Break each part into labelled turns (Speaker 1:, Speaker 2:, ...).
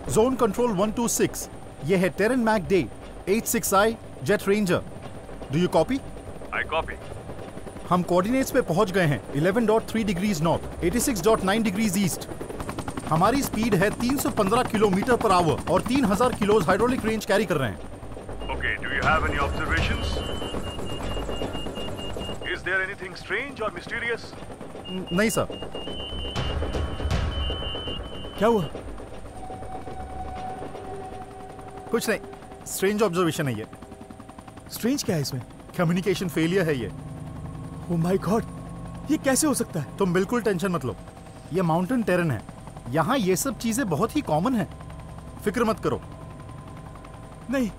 Speaker 1: Zone control 126, ये है टेरन मैक डे 86I jet ranger. Do you copy?
Speaker 2: I copy.
Speaker 1: हम कोऑर्डिनेट्स पे पहुंच गए हैं 11.3 डिग्रीज नॉर्थ, 86.9 डिग्रीज ईस्ट। हमारी स्पीड है 315 किलोमीटर पर आवर और 3000 किलोज हाइड्रोलिक रेंज कैरी कर रहे हैं।
Speaker 2: Okay, do you have any observations? Is there anything strange और मिस्टीरियस?
Speaker 1: नहीं सर।
Speaker 3: क्या हुआ?
Speaker 1: कुछ नहीं, स्ट्रेंज ऑब्जर्वेशन है ये।
Speaker 3: स्ट्रेंज क्या है इसमें?
Speaker 1: कम्युनिकेशन फेलियर है ये।
Speaker 3: ओह माय गॉड, ये कैसे हो सकता है?
Speaker 1: तुम बिल्कुल टेंशन मत लो, ये माउंटेन टेरन है, यहाँ ये सब चीजें बहुत ही कॉमन है, फिक्र मत करो।
Speaker 3: नहीं,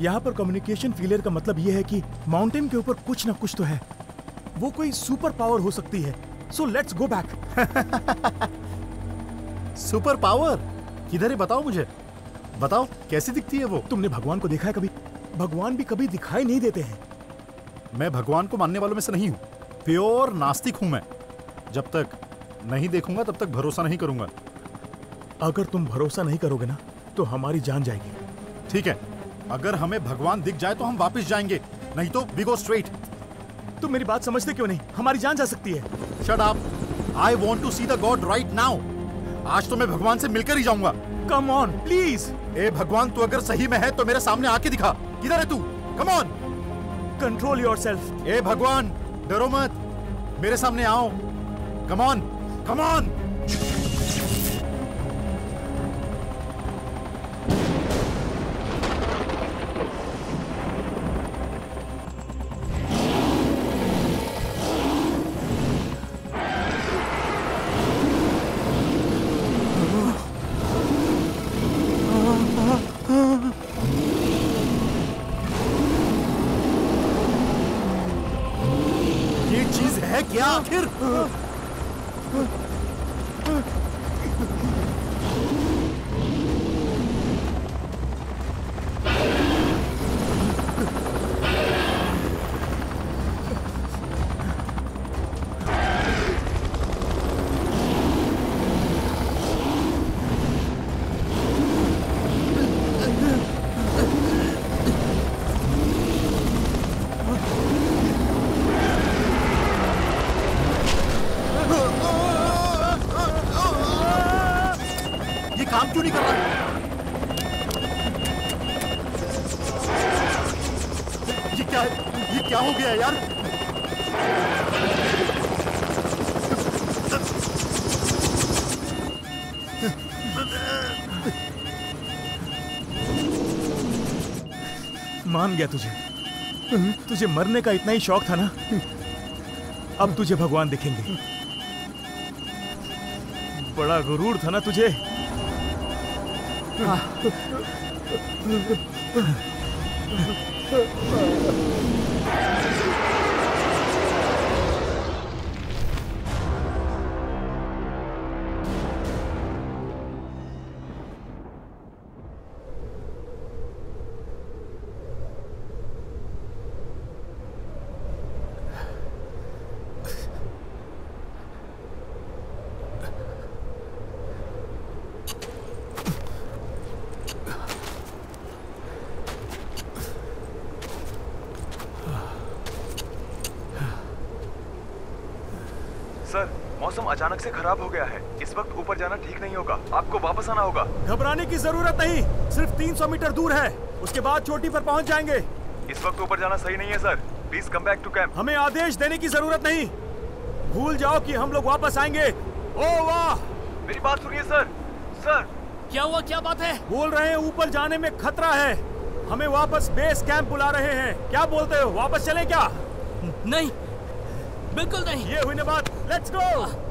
Speaker 3: यहाँ पर कम्युनिकेशन फेलियर का मतलब ये है कि माउंटेन के ऊपर कुछ ना कुछ तो है। वो कोई सुपर पावर हो सकती है। So let's go back.
Speaker 1: Super power किधर है बताओ मुझे, बताओ कैसी दिखती है वो?
Speaker 3: तुमने भगवान को देखा है कभी? भगवान भी कभी दिखाई नहीं देते हैं।
Speaker 1: मैं भगवान को मानने वालों में से नहीं हूँ, प्योर नास्तिक हूं मैं। जब तक नहीं देखूंगा तब तक भरोसा नहीं करूंगा।
Speaker 3: अगर तुम भरोसा नहीं करोगे ना तो हमारी जान जाएगी।
Speaker 1: ठीक है, अगर हमें भगवान दिख जाए तो हम वापस जाएंगे, नहीं तो वी गो स्ट्रेट।
Speaker 3: तुम मेरी बात समझते क्यों नहीं? हमारी जान जा सकती है।
Speaker 1: Shut up, I want to see the god right now. आज तो मैं भगवान से मिलकर ही जाऊंगा।
Speaker 3: Come on please.
Speaker 1: ए भगवान, तू अगर सही में है तो मेरे सामने आके दिखा, किधर है तू? Come on,
Speaker 3: control yourself.
Speaker 1: ए भगवान डरो मत, मेरे सामने आओ। Come on, come on. ये चीज है क्या आखिर? ये काम क्यों नहीं कर रहा? ये क्या हो गया यार?
Speaker 3: मान गया तुझे। तुझे मरने का इतना ही शौक था ना? अब तुझे भगवान दिखेंगे। बड़ा गुरूर था ना तुझे?
Speaker 2: सर, मौसम अचानक से खराब हो गया है। इस वक्त ऊपर जाना ठीक नहीं होगा, आपको वापस आना होगा।
Speaker 3: घबराने की जरूरत नहीं, सिर्फ 300 मीटर दूर है, उसके बाद चोटी पर पहुंच जाएंगे।
Speaker 2: इस वक्त ऊपर जाना सही नहीं है sir, please come back to camp.
Speaker 3: हमें आदेश देने की जरूरत नहीं, भूल जाओ कि हम लोग वापस आएंगे। ओ वाह!
Speaker 2: मेरी बात सुनिए सर। सर
Speaker 4: क्या हुआ? क्या बात है?
Speaker 3: बोल रहे हैं ऊपर जाने में खतरा है, हमें वापस बेस कैंप बुला रहे हैं। क्या बोलते हो, वापस चलें क्या?
Speaker 4: नहीं, बिल्कुल नहीं।
Speaker 3: ये हुई ना बात, लेट्स गो।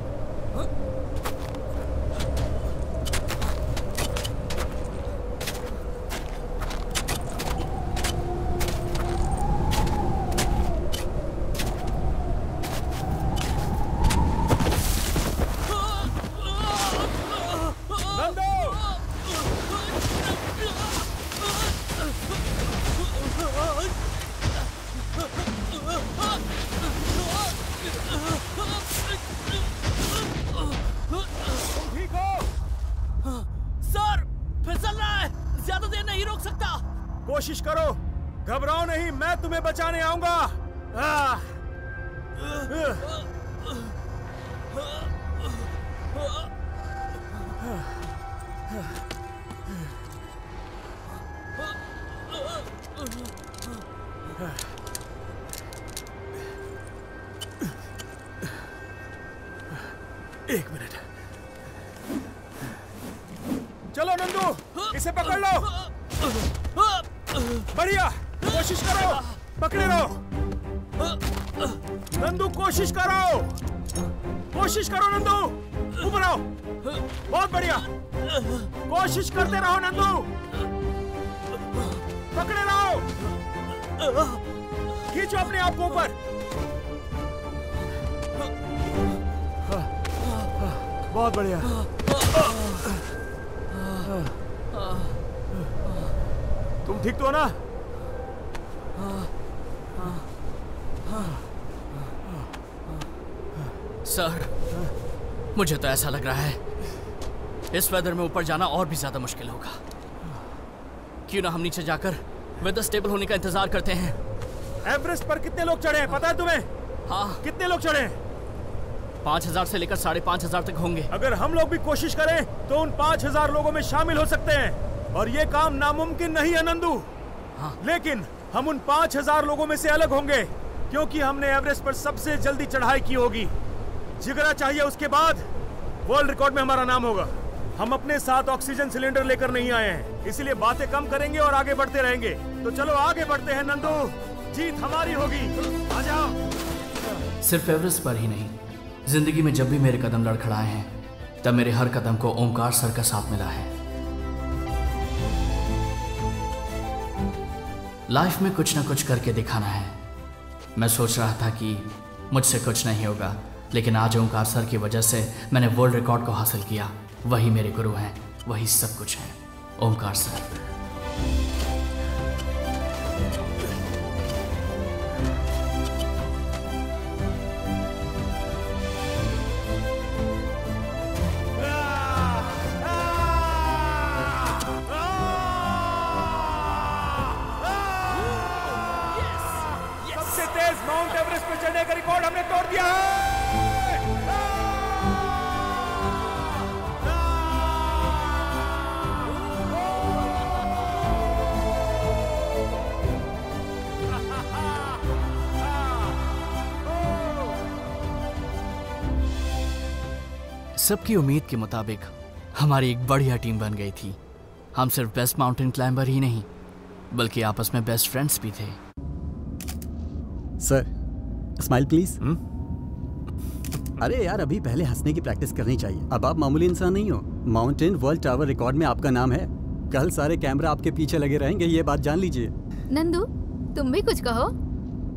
Speaker 4: नहीं रोक सकता।
Speaker 3: कोशिश करो, घबराओ नहीं, मैं तुम्हें बचाने आऊंगा। एक मिनट, चलो नंदू, इसे पकड़ लो। बढ़िया, कोशिश करो, पकड़े रहो। नंदू कोशिश करो, कोशिश करो नंदू, ऊपर आओ। बहुत बढ़िया, कोशिश करते रहो नंदू, पकड़े रहो, खींचो अपने आप को ऊपर। बहुत बढ़िया। तुम ठीक तो हो ना?
Speaker 4: सर, मुझे तो ऐसा लग रहा है इस वेदर में ऊपर जाना और भी ज्यादा मुश्किल होगा। क्यों ना हम नीचे जाकर वेदर स्टेबल होने का इंतजार करते हैं।
Speaker 3: एवरेस्ट पर कितने लोग चढ़े हैं पता है तुम्हें?
Speaker 4: हाँ,
Speaker 3: कितने लोग चढ़े हैं?
Speaker 4: 5000 से लेकर 5500 तक होंगे।
Speaker 3: अगर हम लोग भी कोशिश करें तो उन 5000 लोगों में शामिल हो सकते हैं, और ये काम नामुमकिन नहीं है नंदू।
Speaker 4: हाँ।
Speaker 3: लेकिन हम उन 5000 लोगों में से अलग होंगे, क्योंकि हमने एवरेस्ट पर सबसे जल्दी चढ़ाई की होगी। जिगरा चाहिए, उसके बाद वर्ल्ड रिकॉर्ड में हमारा नाम होगा। हम अपने साथ ऑक्सीजन सिलेंडर लेकर नहीं आए हैं, इसलिए बातें कम करेंगे और आगे बढ़ते रहेंगे। तो चलो आगे बढ़ते हैं नंदू, जीत हमारी होगी। आ जाओ।
Speaker 4: सिर्फ एवरेस्ट पर ही नहीं, जिंदगी में जब भी मेरे कदम लड़खड़ाए हैं, तब मेरे हर कदम को ओमकार सर का साथ मिला है। लाइफ में कुछ ना कुछ करके दिखाना है। मैं सोच रहा था कि मुझसे कुछ नहीं होगा, लेकिन आज ओमकार सर की वजह से मैंने वर्ल्ड रिकॉर्ड को हासिल किया। वही मेरे गुरु हैं, वही सब कुछ है, ओमकार सर।
Speaker 3: सबसे तेज माउंट एवरेस्ट पर चढ़ने का रिकॉर्ड हमने तोड़ दिया है।
Speaker 4: सबकी उम्मीद के मुताबिक हमारी एक बढ़िया टीम बन गई थी। हम सिर्फ बेस्ट माउंटेन क्लाइंबर ही नहीं, बल्कि आपस में बेस्ट फ्रेंड्स भी थे।
Speaker 5: Sir, smile please. अरे यार, अभी पहले हंसने की प्रैक्टिस करनी चाहिए। अब आप मामूली इंसान नहीं हो। माउंटेन वर्ल्ड टावर रिकॉर्ड में आपका नाम है। कल सारे कैमरा आपके पीछे लगे रहेंगे, ये बात जान लीजिए।
Speaker 6: नंदू, तुम भी कुछ कहो।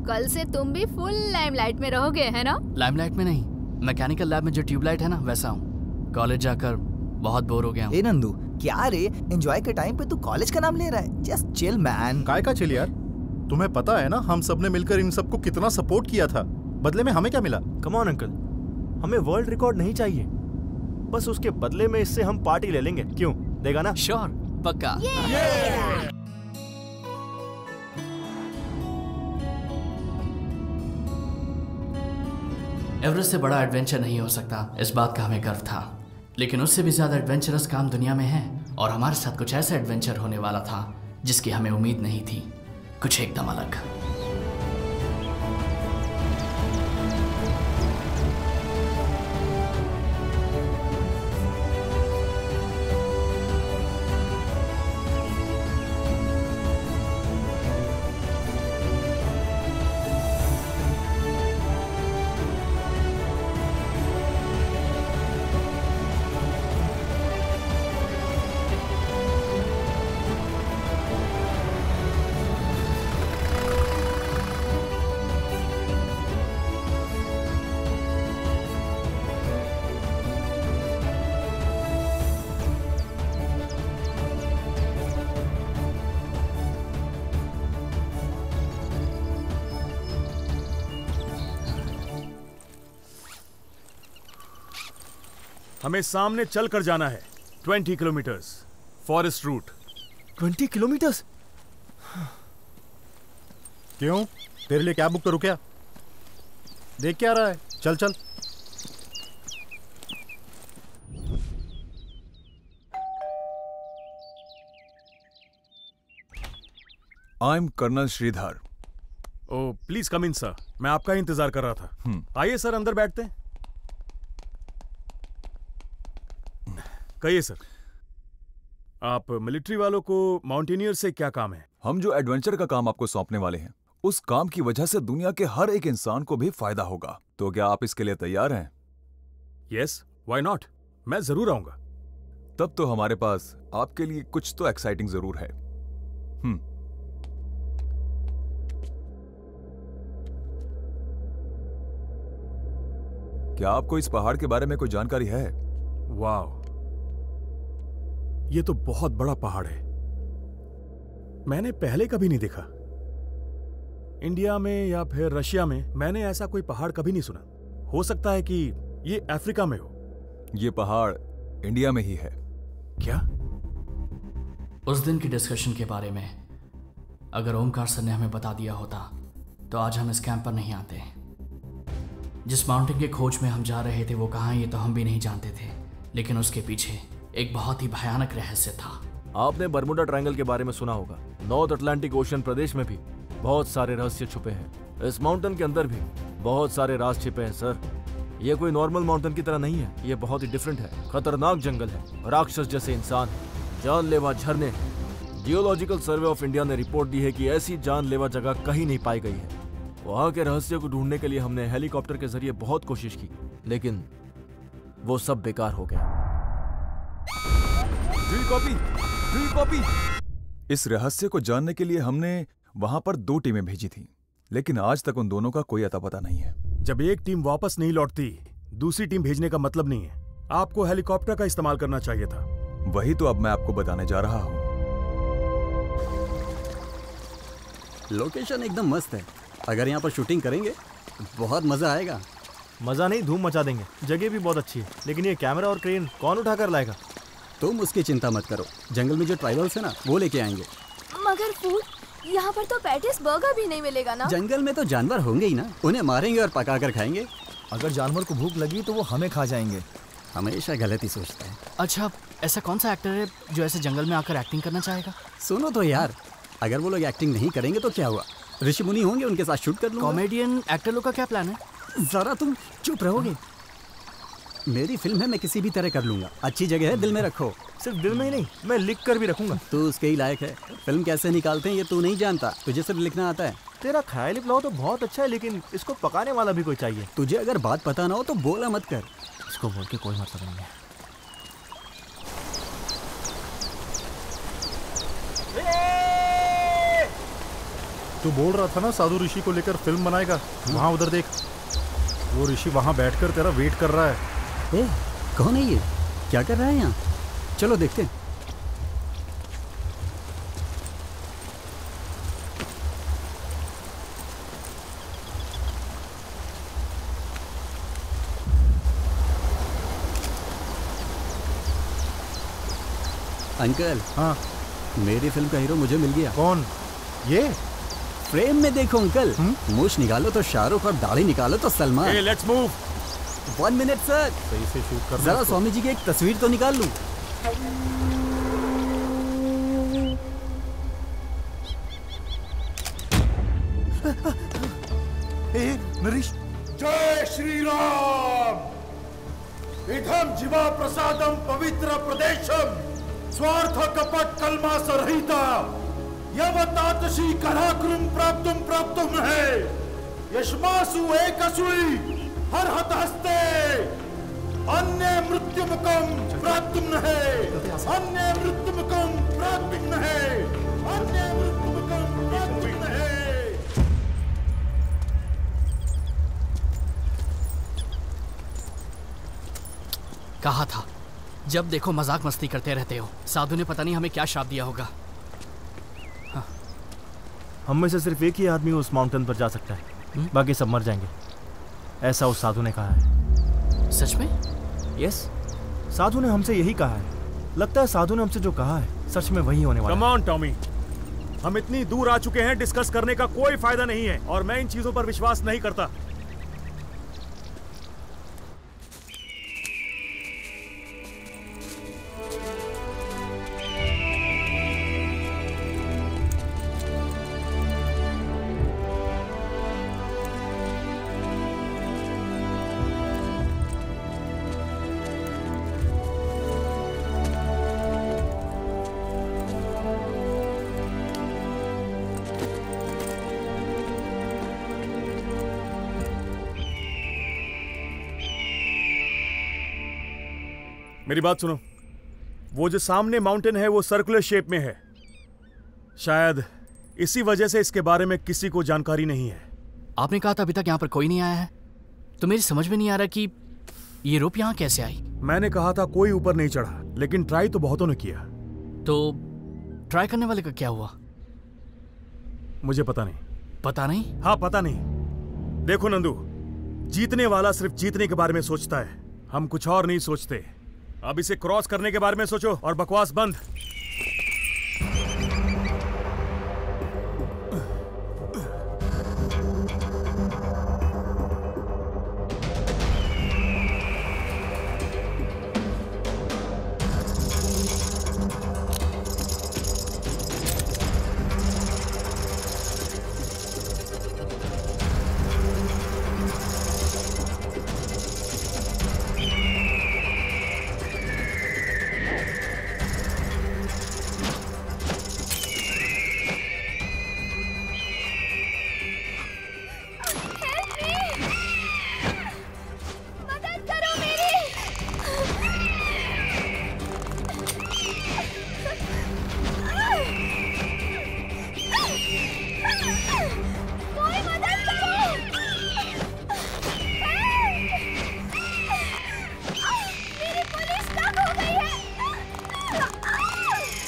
Speaker 6: कल से तुम भी फुल लाइमलाइट में रहोगे, है ना?
Speaker 4: लाइमलाइट में नहीं, मैकेनिकल लैब में जो ट्यूबलाइट है ना, वैसा हूँ। कॉलेज जाकर बहुत बोर हो गया हूँ।
Speaker 7: ए नंदू, क्या रे, एंजॉय के टाइम पे तू कॉलेज का नाम ले रहा है? Just chill man.
Speaker 1: काय का चिल यार? तुम्हें पता है ना हम सबने मिलकर इन सबको कितना सपोर्ट किया था। बदले में हमें क्या मिला?
Speaker 3: कम ऑन अंकल, हमें वर्ल्ड रिकॉर्ड नहीं चाहिए, बस उसके बदले में इससे हम पार्टी ले लेंगे। क्यों, देगा ना?
Speaker 4: श्योर, पक्का। एवरेस्ट से बड़ा एडवेंचर नहीं हो सकता, इस बात का हमें गर्व था। लेकिन उससे भी ज्यादा एडवेंचरस काम दुनिया में है, और हमारे साथ कुछ ऐसा एडवेंचर होने वाला था जिसकी हमें उम्मीद नहीं थी। कुछ एकदम अलग।
Speaker 3: हमें सामने चल कर जाना है 20 किलोमीटर्स, फॉरेस्ट रूट। 20 किलोमीटर्स?
Speaker 1: क्यों, तेरे लिए कैब बुक करूं क्या? देख क्या रहा है, चल चल।
Speaker 8: I am colonel Shridhar.
Speaker 3: Oh please come in sir, मैं आपका ही इंतजार कर रहा था। आइए सर, अंदर बैठते हैं। कहिए सर, आप मिलिट्री वालों को माउंटेनियर से क्या काम है?
Speaker 8: हम जो एडवेंचर का काम आपको सौंपने वाले हैं, उस काम की वजह से दुनिया के हर एक इंसान को भी फायदा होगा। तो क्या आप इसके लिए तैयार हैं?
Speaker 3: यस, व्हाई नॉट, मैं जरूर आऊंगा।
Speaker 8: तब तो हमारे पास आपके लिए कुछ तो एक्साइटिंग जरूर है। क्या आपको इस पहाड़ के बारे में कोई जानकारी है?
Speaker 3: वाह, ये तो बहुत बड़ा पहाड़ है। मैंने पहले कभी नहीं देखा। इंडिया में या फिर रशिया में मैंने ऐसा कोई पहाड़ कभी नहीं सुना। हो सकता है कि ये अफ्रीका में हो।
Speaker 8: ये पहाड़ इंडिया में ही है।
Speaker 3: क्या?
Speaker 4: उस दिन की डिस्कशन के बारे में अगर ओमकार सर ने हमें बता दिया होता तो आज हम इस कैंप पर नहीं आते। जिस माउंटेन के खोज में हम जा रहे थे वो कहाँ, ये तो हम भी नहीं जानते थे, लेकिन उसके पीछे एक बहुत ही भयानक रहस्य था।
Speaker 9: आपने बर्मुडा ट्रायंगल के बारे में सुना होगा। नॉर्थ अटलांटिक ओशन प्रदेश में भी बहुत सारे रहस्य छुपे हैं। इस माउंटेन के अंदर भी बहुत सारे राज छिपे हैं सर। ये कोई नॉर्मल माउंटेन की तरह नहीं है, ये बहुत ही डिफरेंट है। खतरनाक जंगल है, राक्षस जैसे इंसान, जानलेवा झरने। जियोलॉजिकल सर्वे ऑफ इंडिया ने रिपोर्ट दी है कि ऐसी जानलेवा जगह कहीं नहीं पाई गई है। वहां के रहस्य को ढूंढने के लिए हमने हेलीकॉप्टर के जरिए बहुत कोशिश की, लेकिन वो सब बेकार हो गया।
Speaker 8: Drill copy. इस रहस्य को जानने के लिए हमने वहां पर 2 टीमें भेजी थी, लेकिन आज तक उन दोनों का कोई अता पता नहीं है।
Speaker 3: जब एक टीम वापस नहीं लौटती, दूसरी टीम भेजने का मतलब नहीं है। आपको हेलीकॉप्टर का इस्तेमाल करना चाहिए था।
Speaker 8: वही तो अब मैं आपको बताने जा रहा हूं।
Speaker 5: लोकेशन एकदम मस्त है। अगर यहाँ पर शूटिंग करेंगे बहुत मजा आएगा।
Speaker 9: मजा नहीं, धूम मचा देंगे। जगह भी बहुत अच्छी है, लेकिन ये कैमरा और क्रेन कौन उठा कर लाएगा?
Speaker 5: तुम उसकी चिंता मत करो, जंगल में जो ट्राइबल्स है ना, वो लेके आएंगे।
Speaker 6: मगर फूड, यहाँ पर तो पैटिस बर्गर भी नहीं मिलेगा ना?
Speaker 5: जंगल में तो जानवर होंगे ही ना, उन्हें मारेंगे और पका कर खाएंगे।
Speaker 7: अगर जानवर को भूख लगी तो वो हमें खा जाएंगे।
Speaker 5: हमेशा गलत ही सोचता है।
Speaker 4: अच्छा, ऐसा कौन सा एक्टर है जो ऐसे जंगल में आकर एक्टिंग करना चाहेगा?
Speaker 5: सुनो तो यार, अगर वो लोग एक्टिंग नहीं करेंगे तो क्या हुआ? ऋषि मुनि होंगे, उनके साथ शूट कर लूंगा।
Speaker 4: कॉमेडियन एक्टर लोग का क्या प्लान है?
Speaker 5: जरा तुम चुप रहोगे? मेरी फिल्म है, मैं किसी भी तरह कर लूंगा। अच्छी जगह है, दिल में रखो।
Speaker 9: सिर्फ दिल में ही नहीं, मैं लिख कर भी रखूंगा।
Speaker 5: तू उसके ही लायक है। फिल्म कैसे निकालते हैं ये तू नहीं जानता, तुझे सिर्फ लिखना आता है।
Speaker 9: तेरा ख्याली प्लाव तो बहुत अच्छा है, लेकिन इसको पकाने वाला भी कोई चाहिए।
Speaker 5: तुझे अगर बात पता ना हो तो बोला मत कर।
Speaker 9: इसको बोल के कोई मतलब नहीं है।
Speaker 1: तू बोल रहा था ना साधु ऋषि को लेकर फिल्म बनाएगा। वहाँ उधर देख, वो ऋषि वहाँ बैठकर तेरा वेट कर रहा है।
Speaker 5: ए, कौन है ये? क्या कर रहा है यहाँ? चलो देखते हैं। अंकल।
Speaker 1: हाँ,
Speaker 5: मेरी फिल्म का हीरो मुझे मिल गया।
Speaker 1: कौन? ये
Speaker 5: फ्रेम में देखो अंकल। मूछ निकालो तो शाहरुख और दाढ़ी निकालो तो Salman.
Speaker 3: Hey, let's move.
Speaker 5: 1 minute sir,
Speaker 1: सही से शूट कर।
Speaker 5: जरा स्वामी जी की एक तस्वीर तो निकाल लूं।
Speaker 1: नरेश,
Speaker 3: जय श्री राम। इधम जीवा प्रसादम पवित्र प्रदेशम स्वार्थ कपट कलमा सरहिता यवतातसी कराकुलम प्राप्तुम प्राप्तुम है यशमासु एकसुई हर हत हस्ते अन्य मृत्युमुखम प्राप्तुम है अन्य मृत्युमुखम प्राप्तुम है अन्य मृत्युमुखम प्राप्तुम है।
Speaker 4: कहा था, जब देखो मजाक मस्ती करते रहते हो। साधु ने पता नहीं हमें क्या श्राप दिया होगा।
Speaker 9: हम में से सिर्फ एक ही आदमी उस माउंटेन पर जा सकता है, बाकी सब मर जाएंगे, ऐसा उस साधु ने कहा है।
Speaker 4: सच में?
Speaker 9: यस, साधु ने हमसे यही कहा है। लगता है साधु ने हमसे जो कहा है सच में वही होने वाला है।
Speaker 3: कम ऑन टॉमी, हम इतनी दूर आ चुके हैं, डिस्कस करने का कोई फायदा नहीं है और मैं इन चीजों पर विश्वास नहीं करता। मेरी बात सुनो, वो जो सामने माउंटेन है वो सर्कुलर शेप में है। शायद इसी वजह से इसके बारे में किसी को जानकारी नहीं है।
Speaker 4: आपने कहा था अभी तक यहाँ पर कोई नहीं आया है, तो मेरी समझ में नहीं आ रहा कि ये रोप यहाँ कैसे आई।
Speaker 3: मैंने कहा था कोई ऊपर नहीं चढ़ा, लेकिन ट्राई तो बहुतों ने किया।
Speaker 4: तो ट्राई करने वाले का क्या हुआ?
Speaker 3: मुझे पता नहीं।
Speaker 4: पता नहीं?
Speaker 3: हाँ, पता नहीं। देखो नंदू, जीतने वाला सिर्फ जीतने के बारे में सोचता है, हम कुछ और नहीं सोचते। अब इसे क्रॉस करने के बारे में सोचो और बकवास बंद।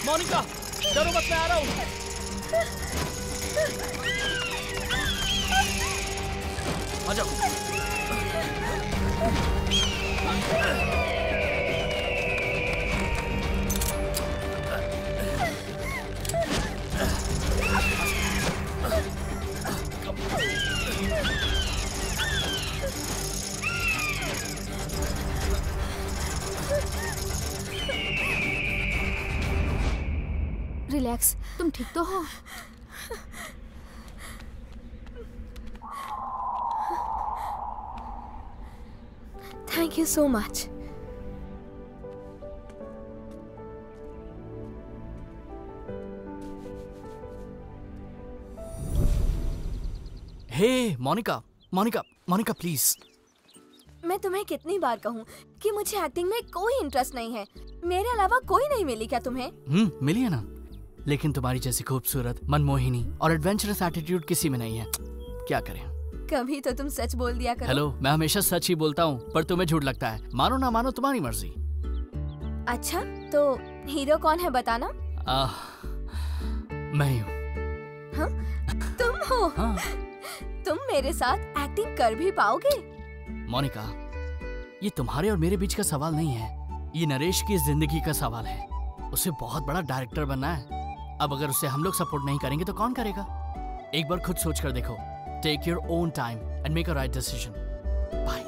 Speaker 4: मोनिका, डरो मत, मैं आ रहा हूँ। आ जाओ।
Speaker 6: रिलैक्स, तुम ठीक तो हो?
Speaker 10: Thank you so much.
Speaker 4: Hey Monica, Monica, Monica please.
Speaker 10: मैं तुम्हें कितनी बार कहूँ कि मुझे एक्टिंग में कोई इंटरेस्ट नहीं है। मेरे अलावा कोई नहीं मिली क्या तुम्हें?
Speaker 4: मिली है ना, लेकिन तुम्हारी जैसी खूबसूरत, मनमोहिनी और एडवेंचरस एटीट्यूड किसी में नहीं है। क्या करें?
Speaker 10: कभी तो तुम सच बोल दिया करो।
Speaker 4: हेलो, मैं हमेशा सच ही बोलता हूँ, पर तुम्हें झूठ लगता है। मानो ना मानो तुम्हारी मर्जी।
Speaker 10: अच्छा, तो हीरो कौन है बताना?
Speaker 4: मैं ही हूँ।
Speaker 10: हाँ? तुम हो?
Speaker 4: हाँ।
Speaker 10: तुम मेरे साथ एक्टिंग कर भी पाओगे?
Speaker 4: मोनिका, ये तुम्हारे और मेरे बीच का सवाल नहीं है, ये नरेश की जिंदगी का सवाल है। उसे बहुत बड़ा डायरेक्टर बनना है। अब अगर उसे हम लोग सपोर्ट नहीं करेंगे तो कौन करेगा? एक बार खुद सोच कर देखो। Take your own time and make a right decision. Bye.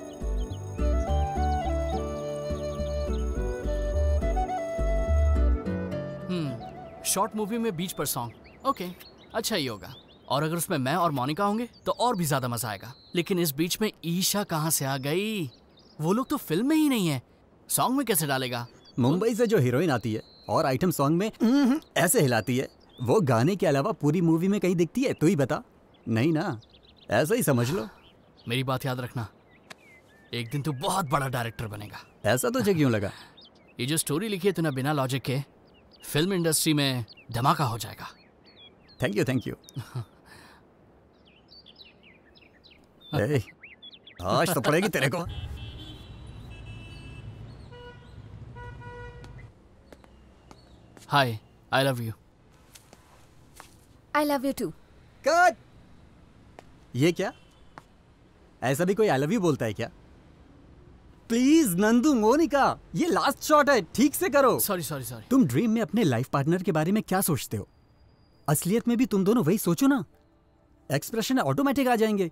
Speaker 4: Short movie में बीच पर सॉन्ग, ओके, अच्छा ही होगा। और अगर उसमें मैं और मोनिका होंगे तो और भी ज्यादा मजा आएगा। लेकिन इस बीच में ईशा कहाँ से आ गई? वो लोग तो फिल्म में ही नहीं है, सॉन्ग में कैसे डालेगा?
Speaker 5: मुंबई से जो हीरोइन आती है और आइटम सॉन्ग में ऐसे हिलाती है, वो गाने के अलावा पूरी मूवी में कहीं दिखती है? तू ही बता। नहीं ना, ऐसा ही समझ लो।
Speaker 4: मेरी बात याद रखना, एक दिन तू बहुत बड़ा डायरेक्टर बनेगा।
Speaker 5: ऐसा तुझे क्यों लगा?
Speaker 4: ये जो स्टोरी लिखी है तूने बिना लॉजिक के, फिल्म इंडस्ट्री में धमाका हो जाएगा।
Speaker 5: Thank you, thank you. आज तो पड़ेगी तेरे को।
Speaker 4: Hi, I love you.
Speaker 10: I love you too.
Speaker 5: Cut. ये क्या? ऐसा भी कोई आई लव यू बोलता है क्या? प्लीज नंदू, मोनिका, ये लास्ट शॉट है, ठीक से करो।
Speaker 4: Sorry sorry sorry.
Speaker 5: तुम ड्रीम में अपने लाइफ पार्टनर के बारे में क्या सोचते हो? असलियत में भी तुम दोनों वही सोचो ना, एक्सप्रेशन ऑटोमेटिक आ जाएंगे।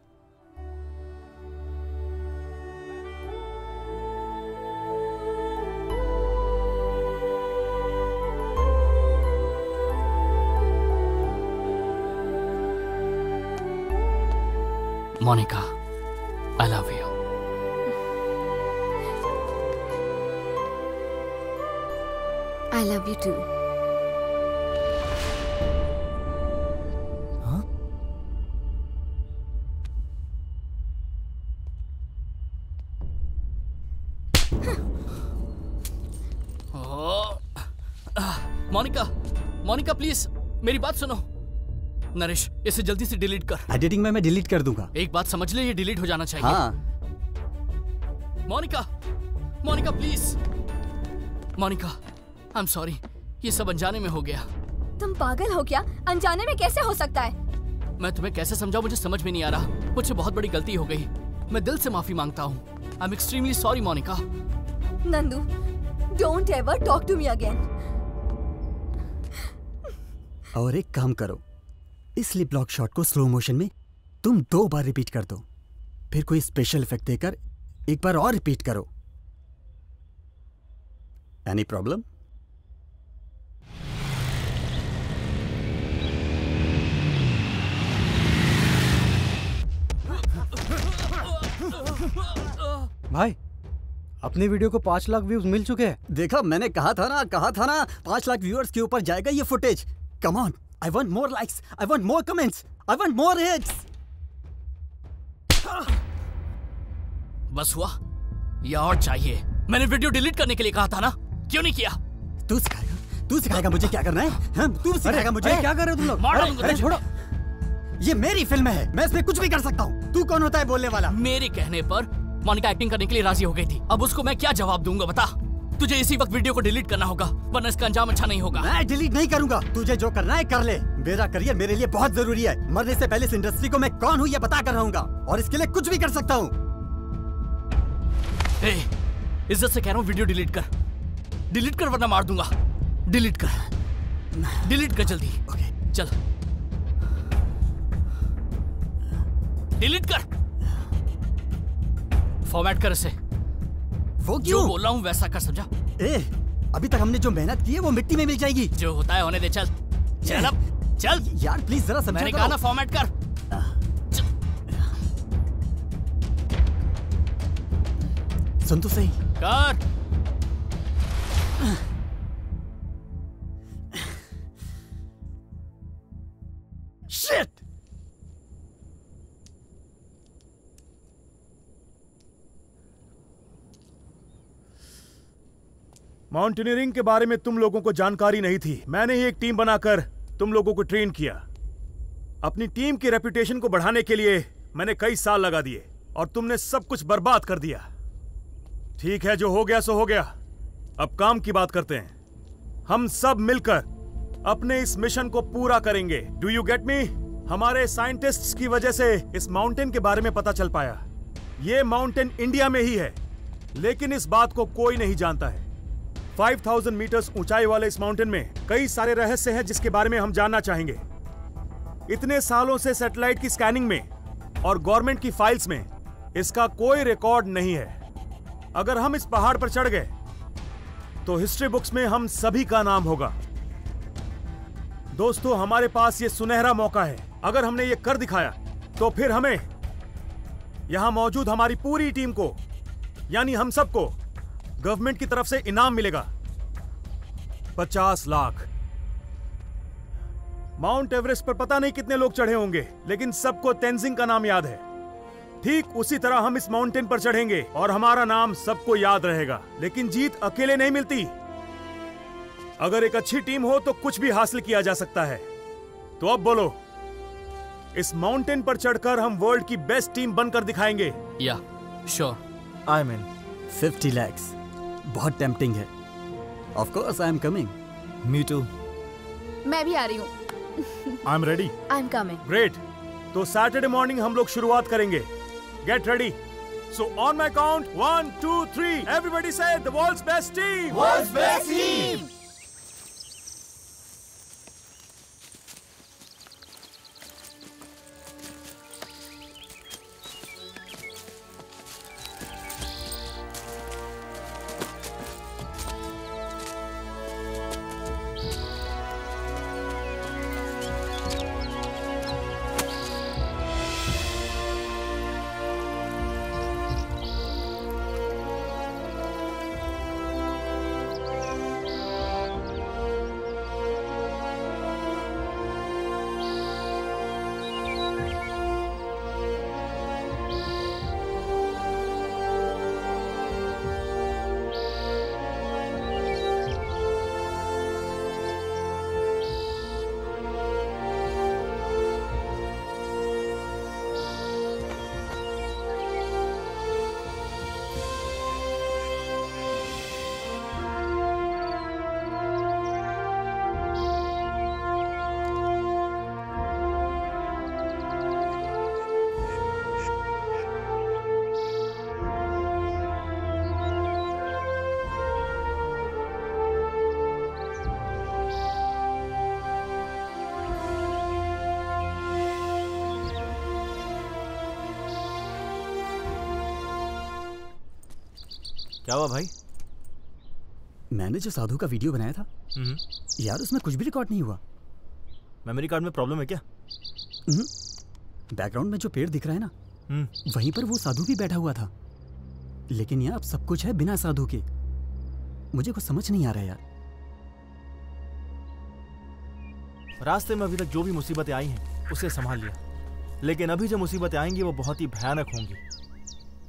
Speaker 4: Monica, I love you.
Speaker 10: I love you too.
Speaker 7: हाँ?
Speaker 4: मोनिका, मोनिका प्लीज मेरी बात सुनो। नरेश, इसे जल्दी से डिलीट कर।
Speaker 5: एडिटिंग में मैं डिलीट कर दूंगा।
Speaker 4: एक बात समझ ले, ये डिलीट हो जाना चाहिए।
Speaker 5: हाँ।
Speaker 4: Monica, Monica please. Monica, I am sorry, ये सब अनजाने में हो गया।
Speaker 10: तुम पागल हो क्या? अनजाने में कैसे हो सकता है?
Speaker 4: मैं तुम्हें कैसे समझाऊं, मुझे समझ में नहीं आ रहा। मुझसे बहुत बड़ी गलती हो गई, मैं दिल से माफी मांगता हूँ। I am extremely sorry Monica.
Speaker 10: Nandu, don't ever talk to me again.
Speaker 5: और एक काम करो, इस लिप लॉक शॉट को स्लो मोशन में तुम 2 बार रिपीट कर दो, फिर कोई स्पेशल इफेक्ट देकर एक बार और रिपीट करो। Any problem?
Speaker 11: भाई, अपनी वीडियो को 5 लाख व्यूज मिल चुके हैं।
Speaker 5: देखा, मैंने कहा था ना 5 लाख व्यूअर्स के ऊपर जाएगा ये footage. Come on, I want more likes, I want more comments, I want more hits.
Speaker 4: बस हुआ या और चाहिए? मैंने वीडियो डिलीट करने के लिए कहा था ना, क्यों नहीं किया?
Speaker 5: तू सिखाएगा मुझे क्या करना है? हाँ? तू सिखाएगा मुझे?
Speaker 11: क्या कर रहे हो तुम लोग?
Speaker 4: अरे
Speaker 5: छोड़ो, ये मेरी फिल्म है, मैं इसमें कुछ भी कर सकता हूँ। तू कौन होता है बोलने वाला?
Speaker 4: मेरे कहने पर मोनिका एक्टिंग करने के लिए राजी हो गई थी। अब उसको मैं क्या जवाब दूंगा बता? तुझे इसी वक्त वीडियो को डिलीट करना होगा, वरना इसका अंजाम अच्छा नहीं होगा।
Speaker 5: मैं डिलीट नहीं करूंगा, तुझे जो करना है कर ले। मेरा करियर मेरे लिए बहुत जरूरी है। मरने से पहले इस इंडस्ट्री को मैं कौन हूँ ये बता कर रहूंगा, और इसके लिए कुछ भी कर सकता हूँ।
Speaker 4: इज्जत से कह रहा हूँ, वीडियो डिलीट कर, डिलीट कर वरना मार दूंगा। डिलीट कर, डिलीट कर जल्दी।
Speaker 5: ओके
Speaker 4: चल, डिलीट कर, फॉर्मेट कर इसे।
Speaker 5: वो
Speaker 4: जो बोल रहा हूँ वैसा कर, समझा?
Speaker 5: अभी तक हमने जो मेहनत की है वो मिट्टी में मिल जाएगी।
Speaker 4: जो होता है होने दे। चल चल अब चल
Speaker 5: यार, प्लीज जरा समझा।
Speaker 4: मैंने कहा ना फॉर्मेट कर।
Speaker 5: सुन तो सही।
Speaker 4: कर।
Speaker 5: शिट!
Speaker 3: माउंटेनियरिंग के बारे में तुम लोगों को जानकारी नहीं थी। मैंने ही एक टीम बनाकर तुम लोगों को ट्रेन किया। अपनी टीम की रेपुटेशन को बढ़ाने के लिए मैंने कई साल लगा दिए, और तुमने सब कुछ बर्बाद कर दिया। ठीक है, जो हो गया सो हो गया। अब काम की बात करते हैं। हम सब मिलकर अपने इस मिशन को पूरा करेंगे। Do you get me? हमारे साइंटिस्ट्स की वजह से इस माउंटेन के बारे में पता चल पाया। ये माउंटेन इंडिया में ही है, लेकिन इस बात को कोई नहीं जानता है। 5000 मीटर्स ऊंचाई वाले इस माउंटेन में कई सारे रहस्य हैं जिसके बारे में हम जानना चाहेंगे। इतने सालों से सैटेलाइट की स्कैनिंग में और गवर्नमेंट की फाइल्स में इसका कोई रिकॉर्ड नहीं है। अगर हम इस पहाड़ पर चढ़ गए तो हिस्ट्री बुक्स में हम सभी का नाम होगा। दोस्तों, हमारे पास ये सुनहरा मौका है। अगर हमने ये कर दिखाया तो फिर हमें यहां मौजूद हमारी पूरी टीम को, यानी हम सबको, गवर्नमेंट की तरफ से इनाम मिलेगा 50 लाख। माउंट एवरेस्ट पर पता नहीं कितने लोग चढ़े होंगे, लेकिन सबको तेंजिंग का नाम याद है। ठीक उसी तरह हम इस माउंटेन पर चढ़ेंगे और हमारा नाम सबको याद रहेगा। लेकिन जीत अकेले नहीं मिलती। अगर एक अच्छी टीम हो तो कुछ भी हासिल किया जा सकता है। तो अब बोलो, इस माउंटेन पर चढ़कर हम वर्ल्ड की बेस्ट टीम बनकर दिखाएंगे।
Speaker 4: Yeah sure,
Speaker 11: I mean
Speaker 5: 50 lakhs बहुत टेम्पटिंग है। Of course I am coming.
Speaker 11: Me too.
Speaker 6: मैं भी आ रही हूँ।
Speaker 3: I am ready.
Speaker 10: I am coming.
Speaker 3: Great. तो सैटरडे मॉर्निंग हम लोग शुरुआत करेंगे। Get ready. So on my count, 1, 2, 3. Everybody say the world's best team.
Speaker 7: World's best team.
Speaker 9: क्या हुआ भाई?
Speaker 5: मैंने जो साधु का वीडियो बनाया था यार, उसमें कुछ भी रिकॉर्ड नहीं हुआ।
Speaker 9: मेमोरी कार्ड में प्रॉब्लम है क्या?
Speaker 5: बैकग्राउंड में जो पेड़ दिख रहा है ना, वहीं पर वो साधु भी बैठा हुआ था, लेकिन यहाँ अब सब कुछ है बिना साधु के। मुझे कुछ समझ नहीं आ रहा यार।
Speaker 9: रास्ते में अभी तक जो भी मुसीबतें आई हैं उसे संभाल लिया, लेकिन अभी जो मुसीबतें आएंगी वो बहुत ही भयानक होंगी।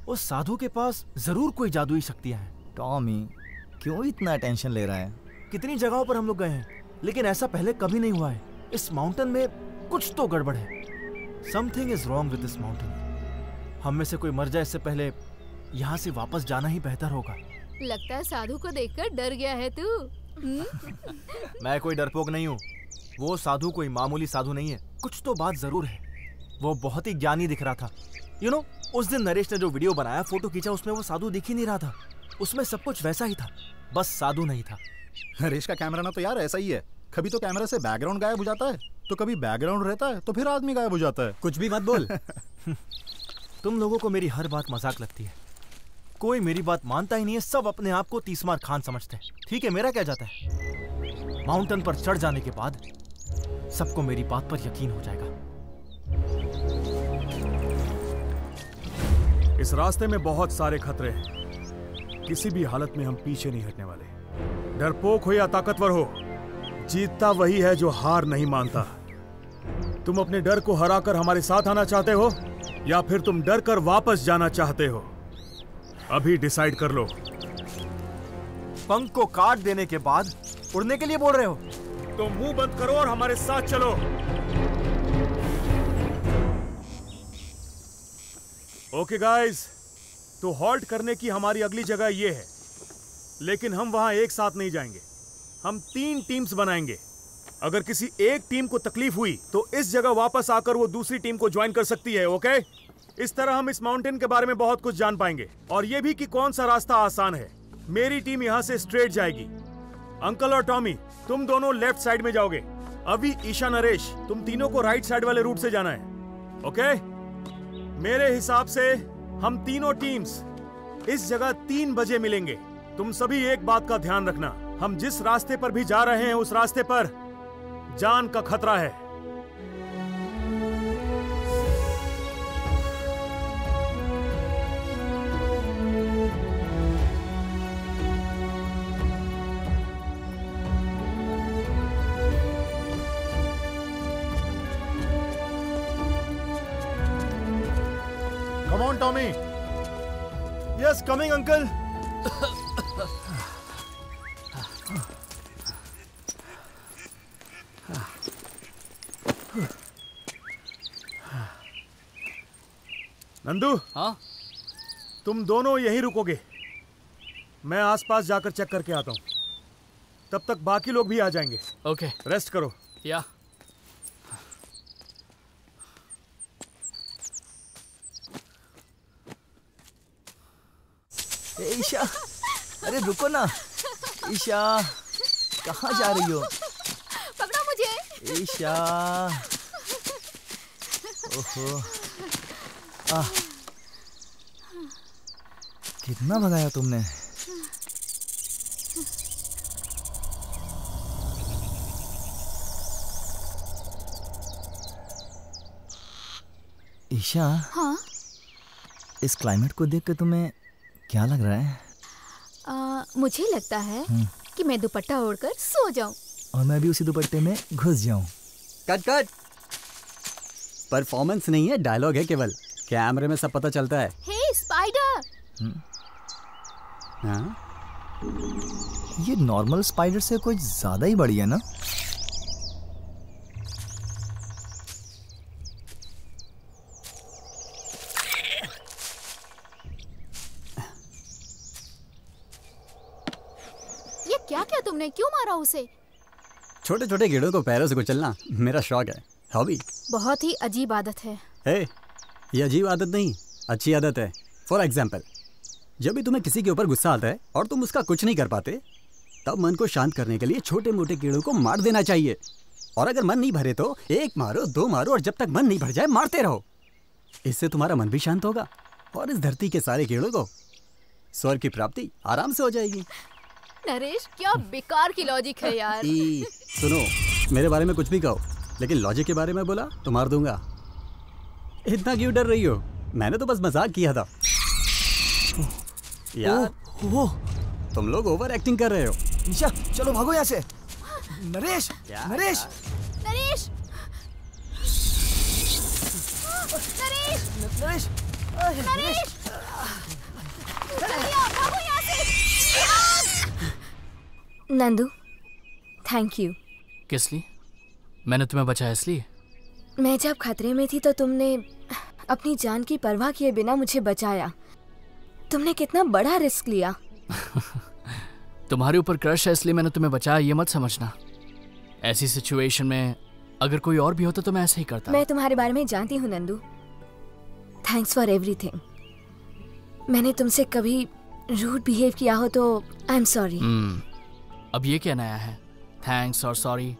Speaker 9: उस साधु के पास जरूर कोई जादुई शक्तियां हैं।
Speaker 7: टॉमी क्यों इतना टेंशन ले रहा है?
Speaker 9: कितनी जगहों पर हम लोग गए हैं, लेकिन ऐसा पहले कभी नहीं हुआ है। इस माउंटेन में कुछ तो गड़बड़ है। Something is wrong with this mountain. हम में से कोई मर जाए इससे पहले यहाँ से वापस जाना ही बेहतर होगा।
Speaker 6: लगता है साधु को देखकर डर गया है तू।
Speaker 9: मैं कोई डरपोक नहीं हूँ। वो साधु कोई मामूली साधु नहीं है। कुछ तो बात जरूर है। वो बहुत ही ज्ञानी दिख रहा था। यू नो, उस दिन नरेश ने जो वीडियो बनाया, फोटो खींचा, उसमें वो साधु दिख ही नहीं रहा था। उसमें सब कुछ वैसा ही था, बस साधु नहीं था।
Speaker 1: नरेश का कैमरा ना तो यार ऐसा ही है। कभी तो कैमरा से बैकग्राउंड गायब हो जाता है, तो कभी बैकग्राउंड रहता है, तो फिर आदमी गायब हो जाता है।
Speaker 5: कुछ भी मत बोल।
Speaker 9: तुम लोगों को मेरी हर बात मजाक लगती है। कोई मेरी बात मानता ही नहीं है। सब अपने आप को तीसमार खान समझते हैं। ठीक है, मेरा क्या जाता है। माउंटेन पर चढ़ जाने के बाद सबको मेरी बात पर यकीन हो जाएगा।
Speaker 3: इस रास्ते में बहुत सारे खतरे हैं। किसी भी हालत में हम पीछे नहीं हटने वाले। डरपोक हो या ताकतवर हो, जीतता वही है जो हार नहीं मानता। तुम अपने डर को हराकर हमारे साथ आना चाहते हो या फिर तुम डर कर वापस जाना चाहते हो? अभी डिसाइड कर लो।
Speaker 9: पंख को काट देने के बाद उड़ने के लिए बोल रहे हो?
Speaker 3: तो मुंह बंद करो और हमारे साथ चलो। ओके गाइस, तो हॉल्ट करने की हमारी अगली जगह ये है, लेकिन हम वहां एक साथ नहीं जाएंगे। हम 3 टीम्स बनाएंगे। अगर किसी एक टीम को तकलीफ हुई तो इस जगह वापस आकर वो दूसरी टीम को ज्वाइन कर सकती है। ओके, इस तरह हम इस माउंटेन के बारे में बहुत कुछ जान पाएंगे, और ये भी कि कौन सा रास्ता आसान है। मेरी टीम यहाँ से स्ट्रेट जाएगी। अंकल और टॉमी, तुम दोनों लेफ्ट साइड में जाओगे। अभी, ईशा, नरेश, तुम तीनों को राइट साइड वाले रूट से जाना है। ओके, मेरे हिसाब से हम तीनों टीम्स इस जगह 3 बजे मिलेंगे। तुम सभी एक बात का ध्यान रखना, हम जिस रास्ते पर भी जा रहे हैं उस रास्ते पर जान का खतरा है।
Speaker 1: Come on, Tommy.
Speaker 9: Yes, coming, uncle.
Speaker 3: Nandu,
Speaker 4: हाँ?
Speaker 3: तुम दोनों यहीं रुकोगे। मैं आसपास जाकर चेक करके आता हूँ। तब तक बाकी लोग भी आ जाएंगे।
Speaker 4: ओके,
Speaker 3: रेस्ट करो।
Speaker 4: या
Speaker 7: ईशा, अरे रुको ना। ईशा, कहाँ जा रही हो?
Speaker 6: पकड़ो मुझे।
Speaker 7: ईशा, ओहो, कितना भगाया तुमने? ईशा,
Speaker 6: हाँ?
Speaker 7: इस क्लाइमेट को देख के तुम्हें क्या लग रहा है?
Speaker 6: मुझे लगता है कि मैं दुपट्टा ओढ़कर सो जाऊं।
Speaker 7: और मैं भी उसी दुपट्टे में घुस जाऊं।
Speaker 5: Cut cut. परफॉर्मेंस नहीं है, डायलॉग है केवल। कैमरे में सब पता चलता है।
Speaker 6: हे स्पाइडर।
Speaker 5: हाँ?
Speaker 7: ये नॉर्मल स्पाइडर से कुछ ज्यादा ही बड़ी है ना?
Speaker 6: ये क्या क्या तुमने, क्यों मारा उसे?
Speaker 5: छोटे छोटे कीड़ों को पैरों से कुचलना मेरा शौक है, हॉबी।
Speaker 6: बहुत ही अजीब आदत है।
Speaker 5: ये अजीब आदत नहीं, अच्छी आदत है। फॉर एग्जाम्पल, जब भी तुम्हें किसी के ऊपर गुस्सा आता है और तुम उसका कुछ नहीं कर पाते, तब मन को शांत करने के लिए छोटे मोटे कीड़ों को मार देना चाहिए। और अगर मन नहीं भरे तो 1 मारो, 2 मारो, और जब तक मन नहीं भर जाए मारते रहो। इससे तुम्हारा मन भी शांत होगा और इस धरती के सारे कीड़ों को स्वर्ग की प्राप्ति आराम से हो जाएगी।
Speaker 6: नरेश, क्या बेकार की लॉजिक है यार।
Speaker 5: सुनो, मेरे बारे में कुछ भी कहो, लेकिन लॉजिक के बारे में बोला तो मार दूंगा। इतना क्यों डर रही हो? मैंने तो बस मजाक किया था यार। तुम लोग ओवर एक्टिंग कर रहे हो।
Speaker 7: ईशा, चलो भागो यहाँ से। नरेश, नरेश,
Speaker 6: नरेश, नरेश,
Speaker 7: नरेश,
Speaker 6: नरेश, भागो यहाँ से।
Speaker 10: Nandu, thank you.
Speaker 4: किस लिए? मैंने तुम्हें बचाया इसलिए?
Speaker 10: मैं जब खतरे में थी तो तुमने अपनी जान की परवाह किए बिना मुझे बचाया। तुमने कितना बड़ा रिस्क लिया।
Speaker 4: तुम्हारे ऊपर क्रश है इसलिए मैंने तुम्हें बचाया, ये मत समझना। ऐसी सिचुएशन में अगर कोई और भी होता तो मैं ऐसे ही करता।
Speaker 10: मैं तुम्हारे बारे में जानती हूँ नंदू। Thanks for everything. मैंने तुमसे कभी रूड बिहेव किया हो तो आई एम सॉरी।
Speaker 4: अब ये क्या नया है, थैंक्स और सॉरी?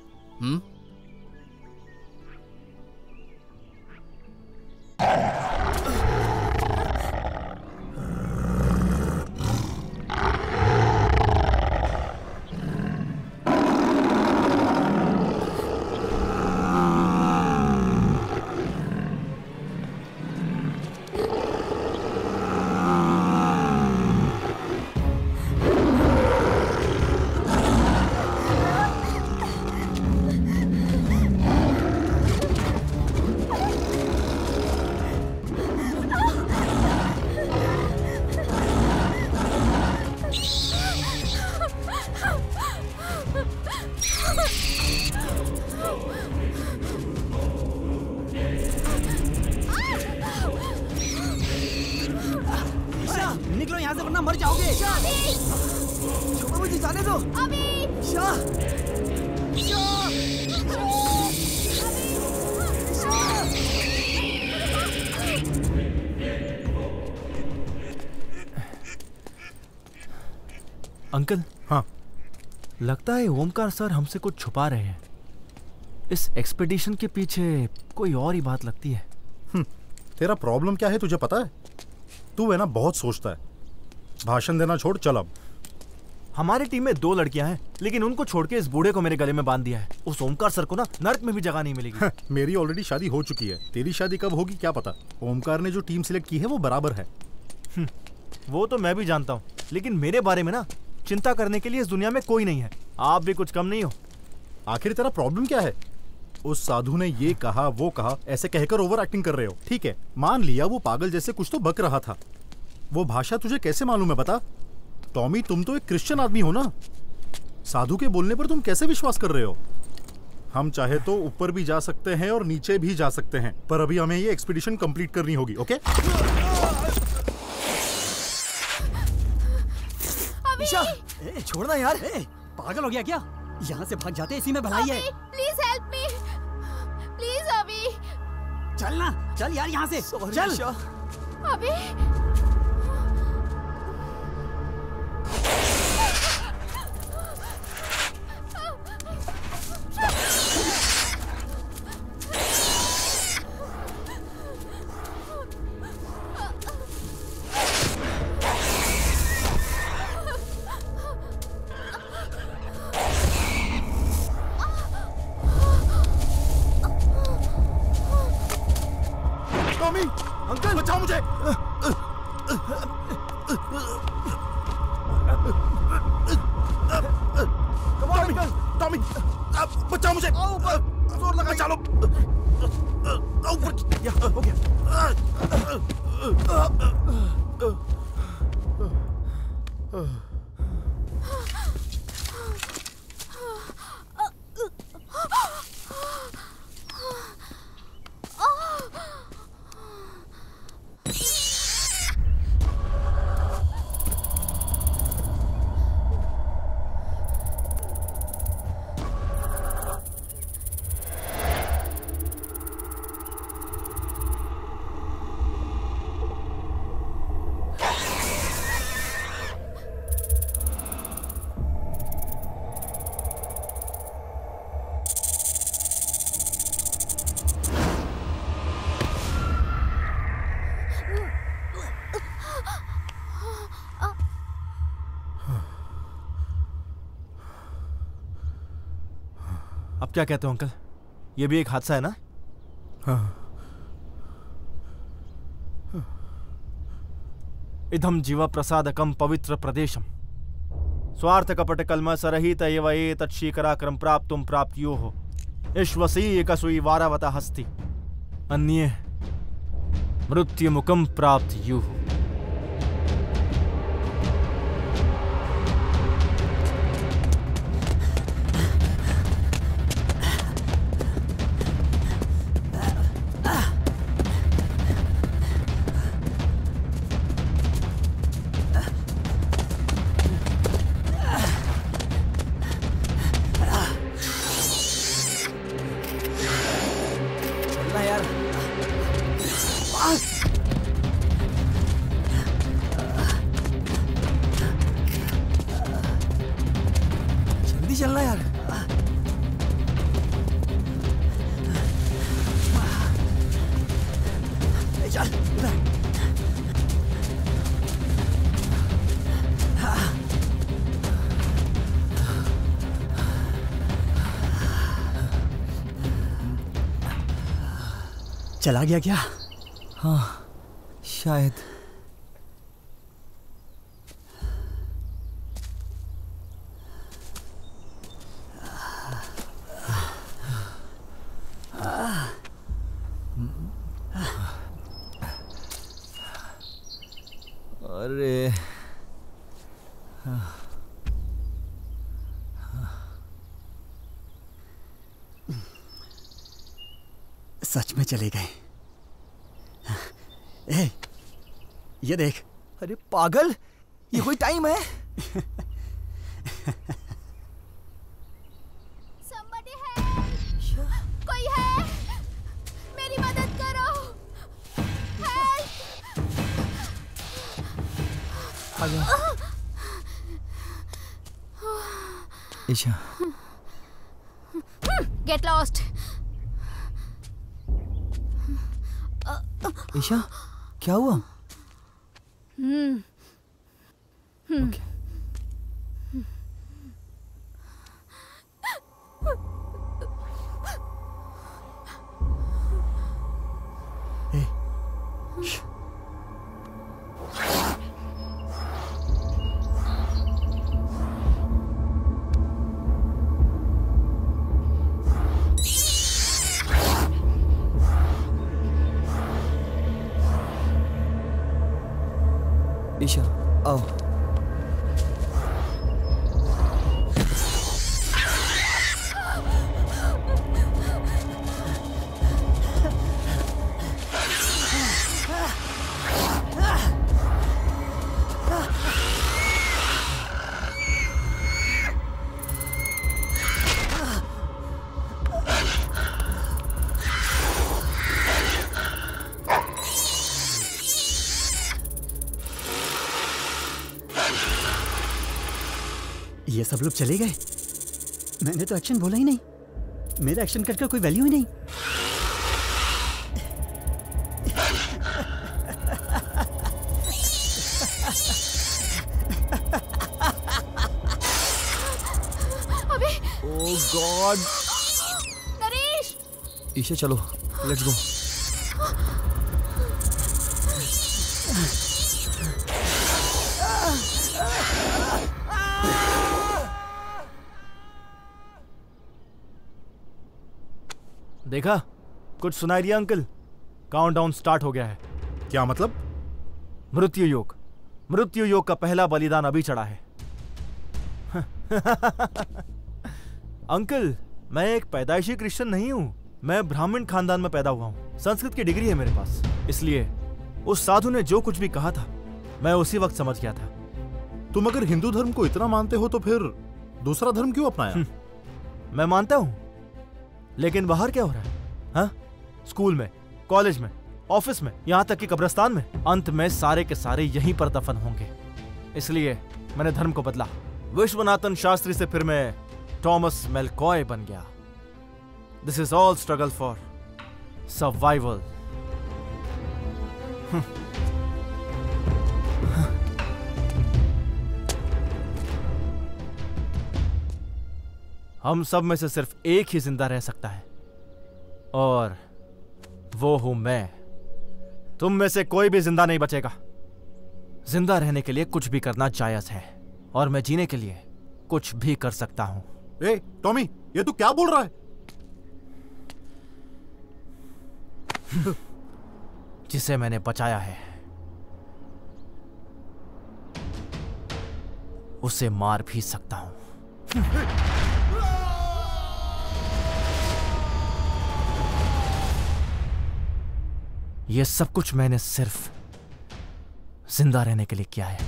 Speaker 5: निकलो यहाँ से वरना मर जाओगे।
Speaker 7: छोड़ो मुझे, जाने दो।
Speaker 9: अंकल।
Speaker 1: हाँ,
Speaker 9: लगता है ओमकार सर हमसे कुछ छुपा रहे हैं। इस एक्सपेडिशन के पीछे कोई और ही बात लगती है।
Speaker 1: तेरा प्रॉब्लम क्या है तुझे पता है? तू है ना बहुत सोचता है। भाषण देना छोड़, चल अब।
Speaker 9: हमारी टीम में 2 लड़कियां हैं, लेकिन उनको छोड़ के इस बूढ़े को मेरे गले में बांध दिया है। उस ओमकार सर को ना नर्क में भी जगह नहीं मिलेगी।
Speaker 1: मेरी ऑलरेडी शादी हो चुकी है, तेरी शादी कब होगी क्या पता। ओमकार ने जो टीम सिलेक्ट की है वो बराबर है।
Speaker 9: वो तो मैं भी जानता हूँ, लेकिन मेरे बारे में ना चिंता करने के लिए इस दुनिया में कोई नहीं है। आप भी कुछ कम नहीं हो।
Speaker 1: आखिर तेरा प्रॉब्लम क्या है? उस साधु ने ये कहा वो कहा ऐसे कहकर ओवर एक्टिंग कर रहे हो। ठीक है, मान लिया वो पागल जैसे कुछ तो बक रहा था। वो भाषा तुझे कैसे मालूम है बता? टॉमी, तुम तो एक क्रिश्चियन आदमी हो ना। साधु के बोलने पर तुम कैसे विश्वास कर रहे हो? हम चाहे तो ऊपर भी जा सकते हैं और नीचे भी जा सकते हैं, पर अभी हमें ये एक्सपीडिशन कंप्लीट करनी होगी। ओके?
Speaker 7: ईशा, छोड़ना यार।
Speaker 5: पागल हो गया क्या? यहाँ से भाग जाते, इसी में भलाई है।
Speaker 6: प्लीज हेल्प मी, प्लीज अभी।
Speaker 5: चल ना, चल यार यहाँ से, चल।
Speaker 6: अभी
Speaker 1: टॉमी अंकल बचाओ मुझे। टॉमी बचाओ मुझे। जोर लगा चालो। ऊपर हो गया।
Speaker 9: अब क्या कहते हो अंकल, ये भी एक हादसा है ना? इदं जीव प्रसादकम पवित्र प्रदेशम स्वार्थ कपट कलम सरहित एव एतत् शीकराक्रम प्राप्तुम प्राप्त्योः ईश्वसी कसुई वारावत हस्ति अन्ये मृत्युमुखम प्राप्त्युः।
Speaker 7: चलना यार। चल उधर।
Speaker 5: चला गया क्या?
Speaker 7: हाँ शायद। अरे
Speaker 5: सच में चले गए। ए, ये देख।
Speaker 7: अरे पागल, ये कोई टाइम है?
Speaker 6: Somebody help! कोई है? मेरी मदद करो। Help!
Speaker 7: Isha.
Speaker 6: Get lost.
Speaker 7: Isha, क्या हुआ?
Speaker 6: Okay.
Speaker 5: Hey.
Speaker 7: ईशा, आओ।
Speaker 5: ये सब लोग चले गए। मैंने तो एक्शन बोला ही नहीं। मेरा एक्शन कट का कोई वैल्यू ही नहीं।
Speaker 6: अबे
Speaker 7: ओह गॉड।
Speaker 6: नरेश,
Speaker 7: ईशा चलो, लेट्स गो।
Speaker 9: देखा, कुछ सुनाई दिया अंकल? काउंटडाउन स्टार्ट हो गया है।
Speaker 1: क्या मतलब?
Speaker 9: मृत्यु योग। मृत्यु योग का पहला बलिदान अभी चढ़ा है। अंकल, मैं एक पैदाइशी क्रिश्चियन नहीं हूं। मैं ब्राह्मण खानदान में पैदा हुआ हूं। संस्कृत की डिग्री है मेरे पास। इसलिए उस साधु ने जो कुछ भी कहा था मैं उसी वक्त समझ गया था।
Speaker 1: तुम अगर हिंदू धर्म को इतना मानते हो तो फिर दूसरा धर्म क्यों अपनाया?
Speaker 9: मैं मानता हूं, लेकिन बाहर क्या हो रहा है? हाँ? स्कूल में, कॉलेज में, ऑफिस में, यहां तक कि कब्रिस्तान में, अंत में सारे के सारे यहीं पर दफन होंगे। इसलिए मैंने धर्म को बदला। विश्वनाथन शास्त्री से फिर मैं थॉमस मेलकॉय बन गया। This is all struggle for survival. हम सब में से सिर्फ एक ही जिंदा रह सकता है, और वो हूं मैं। तुम में से कोई भी जिंदा नहीं बचेगा। जिंदा रहने के लिए कुछ भी करना जायज है, और मैं जीने के लिए कुछ भी कर सकता हूं।
Speaker 1: ए, टॉमी, ये तू क्या बोल रहा है?
Speaker 9: जिसे मैंने बचाया है उसे मार भी सकता हूं। यह सब कुछ मैंने सिर्फ जिंदा रहने के लिए किया है।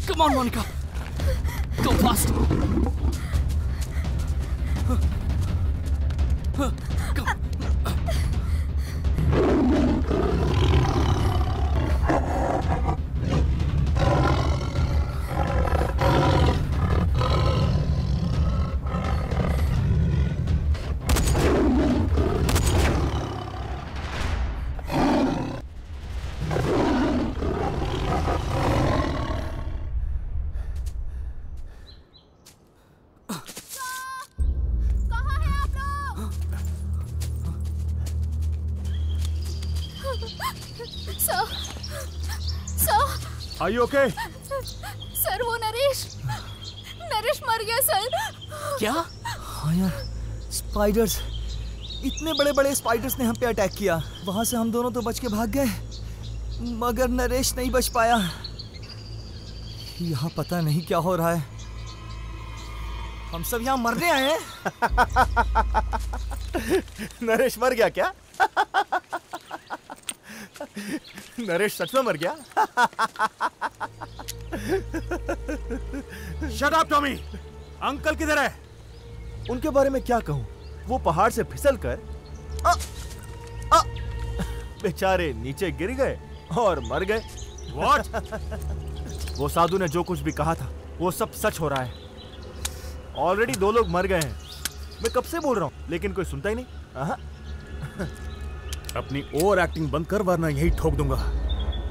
Speaker 4: Come on, Monica. Go fast. Go.
Speaker 3: Are you okay?
Speaker 6: Sir, वो नरेश मर गया सर।
Speaker 4: क्या?
Speaker 7: हाँ यार, स्पाइडर्स, इतने बड़े बड़े स्पाइडर्स ने हम पे अटैक किया। वहां से हम दोनों तो बच के भाग गए, मगर नरेश नहीं बच पाया। यहाँ पता नहीं क्या हो रहा है। हम सब यहाँ मरने आए हैं।
Speaker 9: नरेश मर गया क्या? नरेश सच में मर गया?
Speaker 3: Shut up, Tommy. अंकल किधर है?
Speaker 9: उनके बारे में क्या कहूं? वो पहाड़ से फिसल कर बेचारे नीचे गिर गए और मर गए।
Speaker 3: What?
Speaker 9: वो साधु ने जो कुछ भी कहा था वो सब सच हो रहा है। ऑलरेडी 2 लोग मर गए हैं। मैं कब से बोल रहा हूं, लेकिन कोई सुनता ही नहीं।
Speaker 3: अपनी ओवर एक्टिंग बंद कर, वरना यही ठोक दूंगा।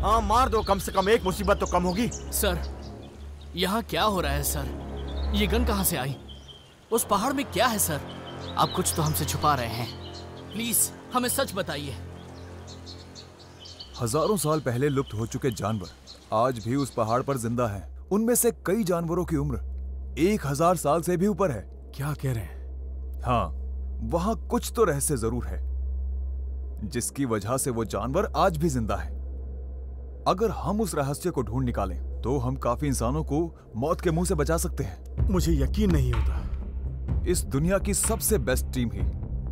Speaker 9: हाँ, मार दो, कम से कम एक मुसीबत तो कम होगी।
Speaker 4: सर, यहाँ क्या हो रहा है सर? ये गन कहाँ से आई? उस पहाड़ में क्या है सर? आप कुछ तो हमसे छुपा रहे हैं। प्लीज हमें सच बताइए।
Speaker 8: हजारों साल पहले लुप्त हो चुके जानवर आज भी उस पहाड़ पर जिंदा हैं। उनमें से कई जानवरों की उम्र 1000 साल से भी ऊपर है।
Speaker 3: क्या कह रहे हैं?
Speaker 8: हाँ, वहां कुछ तो रहस्य जरूर है, जिसकी वजह से वो जानवर आज भी जिंदा है। अगर हम उस रहस्य को ढूंढ निकालें तो हम काफी इंसानों को मौत के मुंह से बचा सकते हैं।
Speaker 3: मुझे यकीन नहीं होता।
Speaker 8: इस दुनिया की सबसे बेस्ट टीम ही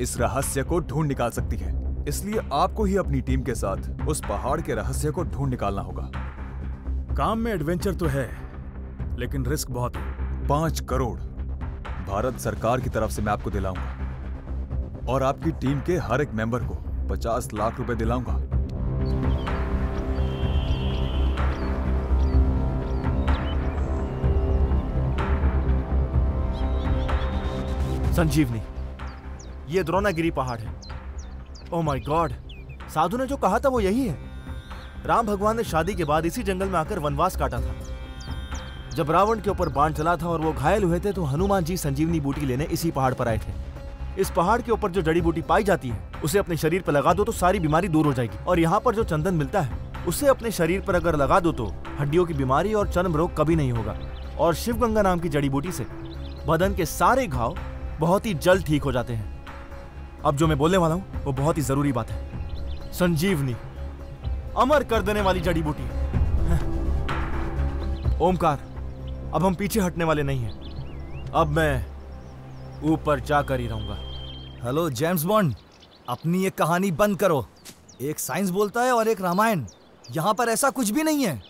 Speaker 8: इस रहस्य को ढूंढ निकाल सकती है। इसलिए आपको ही अपनी टीम के साथ उस पहाड़ के रहस्य को ढूंढ निकालना होगा।
Speaker 3: काम में एडवेंचर तो है, लेकिन रिस्क बहुत है।
Speaker 8: 5 करोड़ भारत सरकार की तरफ से मैं आपको दिलाऊंगा, और आपकी टीम के हर एक मेंबर को 50 लाख रुपए दिलाऊंगा।
Speaker 9: संजीवनी, ये द्रोणागिरी पहाड़ है। ओह माय गॉड, साधु ने जो कहा था वो यही है। राम भगवान ने शादी के बाद इसी जंगल में आकर वनवास काटा था। जब रावण के ऊपर बाण चला था और वो घायल हुए थे तो हनुमान जी संजीवनी बूटी लेने इसी पहाड़ पर आए थे। इस पहाड़ के ऊपर जो जड़ी बूटी पाई जाती है उसे अपने शरीर पर लगा दो तो सारी बीमारी दूर हो जाएगी। और यहाँ पर जो चंदन मिलता है उसे अपने शरीर पर अगर लगा दो तो हड्डियों की बीमारी और चर्म रोग कभी नहीं होगा। और शिवगंगा नाम की जड़ी बूटी से बदन के सारे घाव बहुत ही जल्द ठीक हो जाते हैं। अब जो मैं बोलने वाला हूँ वो बहुत ही जरूरी बात है। संजीवनी अमर कर देने वाली जड़ी बूटी है। ओमकार, अब हम पीछे हटने वाले नहीं हैं। अब मैं ऊपर जाकर ही रहूंगा।
Speaker 7: हेलो जेम्स बॉन्ड, अपनी ये कहानी बंद करो। एक साइंस बोलता है और एक रामायण। यहाँ पर ऐसा कुछ भी नहीं है।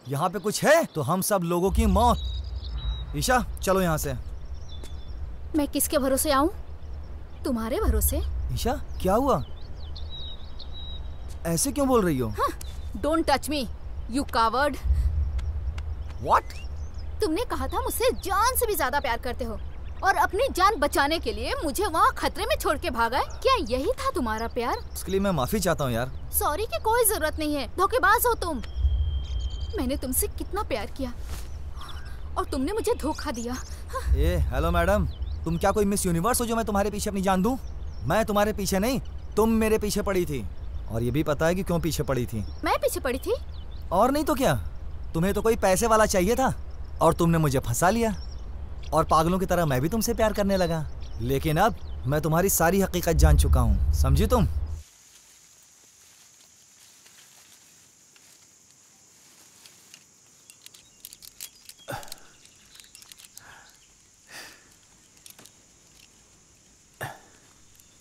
Speaker 7: यहाँ पे कुछ है तो हम सब लोगों की मौत। ईशा चलो यहाँ से।
Speaker 6: मैं किसके भरोसे आऊं? तुम्हारे भरोसे।
Speaker 7: ईशा क्या हुआ? ऐसे क्यों बोल रही हो?
Speaker 6: Don't touch me you coward.
Speaker 7: What?
Speaker 6: तुमने कहा था मुझसे जान से भी ज्यादा प्यार करते हो और अपनी जान बचाने के लिए मुझे वहाँ खतरे में छोड़ के भागा है। क्या यही था तुम्हारा प्यार?
Speaker 7: इसके लिए मैं माफी चाहता हूँ यार।
Speaker 6: सॉरी की कोई जरूरत नहीं है, धोखेबाज हो तुम। मैंने तुमसे कितना प्यार किया और तुमने मुझे धोखा दिया।
Speaker 7: ए हेलो मैडम, तुम क्या कोई मिस यूनिवर्स हो जो मैं तुम्हारे पीछे अपनी जान दूं? मैं तुम्हारे पीछे नहीं, तुम मेरे पीछे पड़ी थी। और ये भी पता है कि क्यों पीछे पड़ी थी।
Speaker 6: मैं पीछे पड़ी थी?
Speaker 7: और नहीं तो क्या, तुम्हें तो कोई पैसे वाला चाहिए था और तुमने मुझे फंसा लिया। और पागलों की तरह मैं भी तुमसे प्यार करने लगा। लेकिन अब मैं तुम्हारी सारी हकीकत जान चुका हूँ, समझी तुम?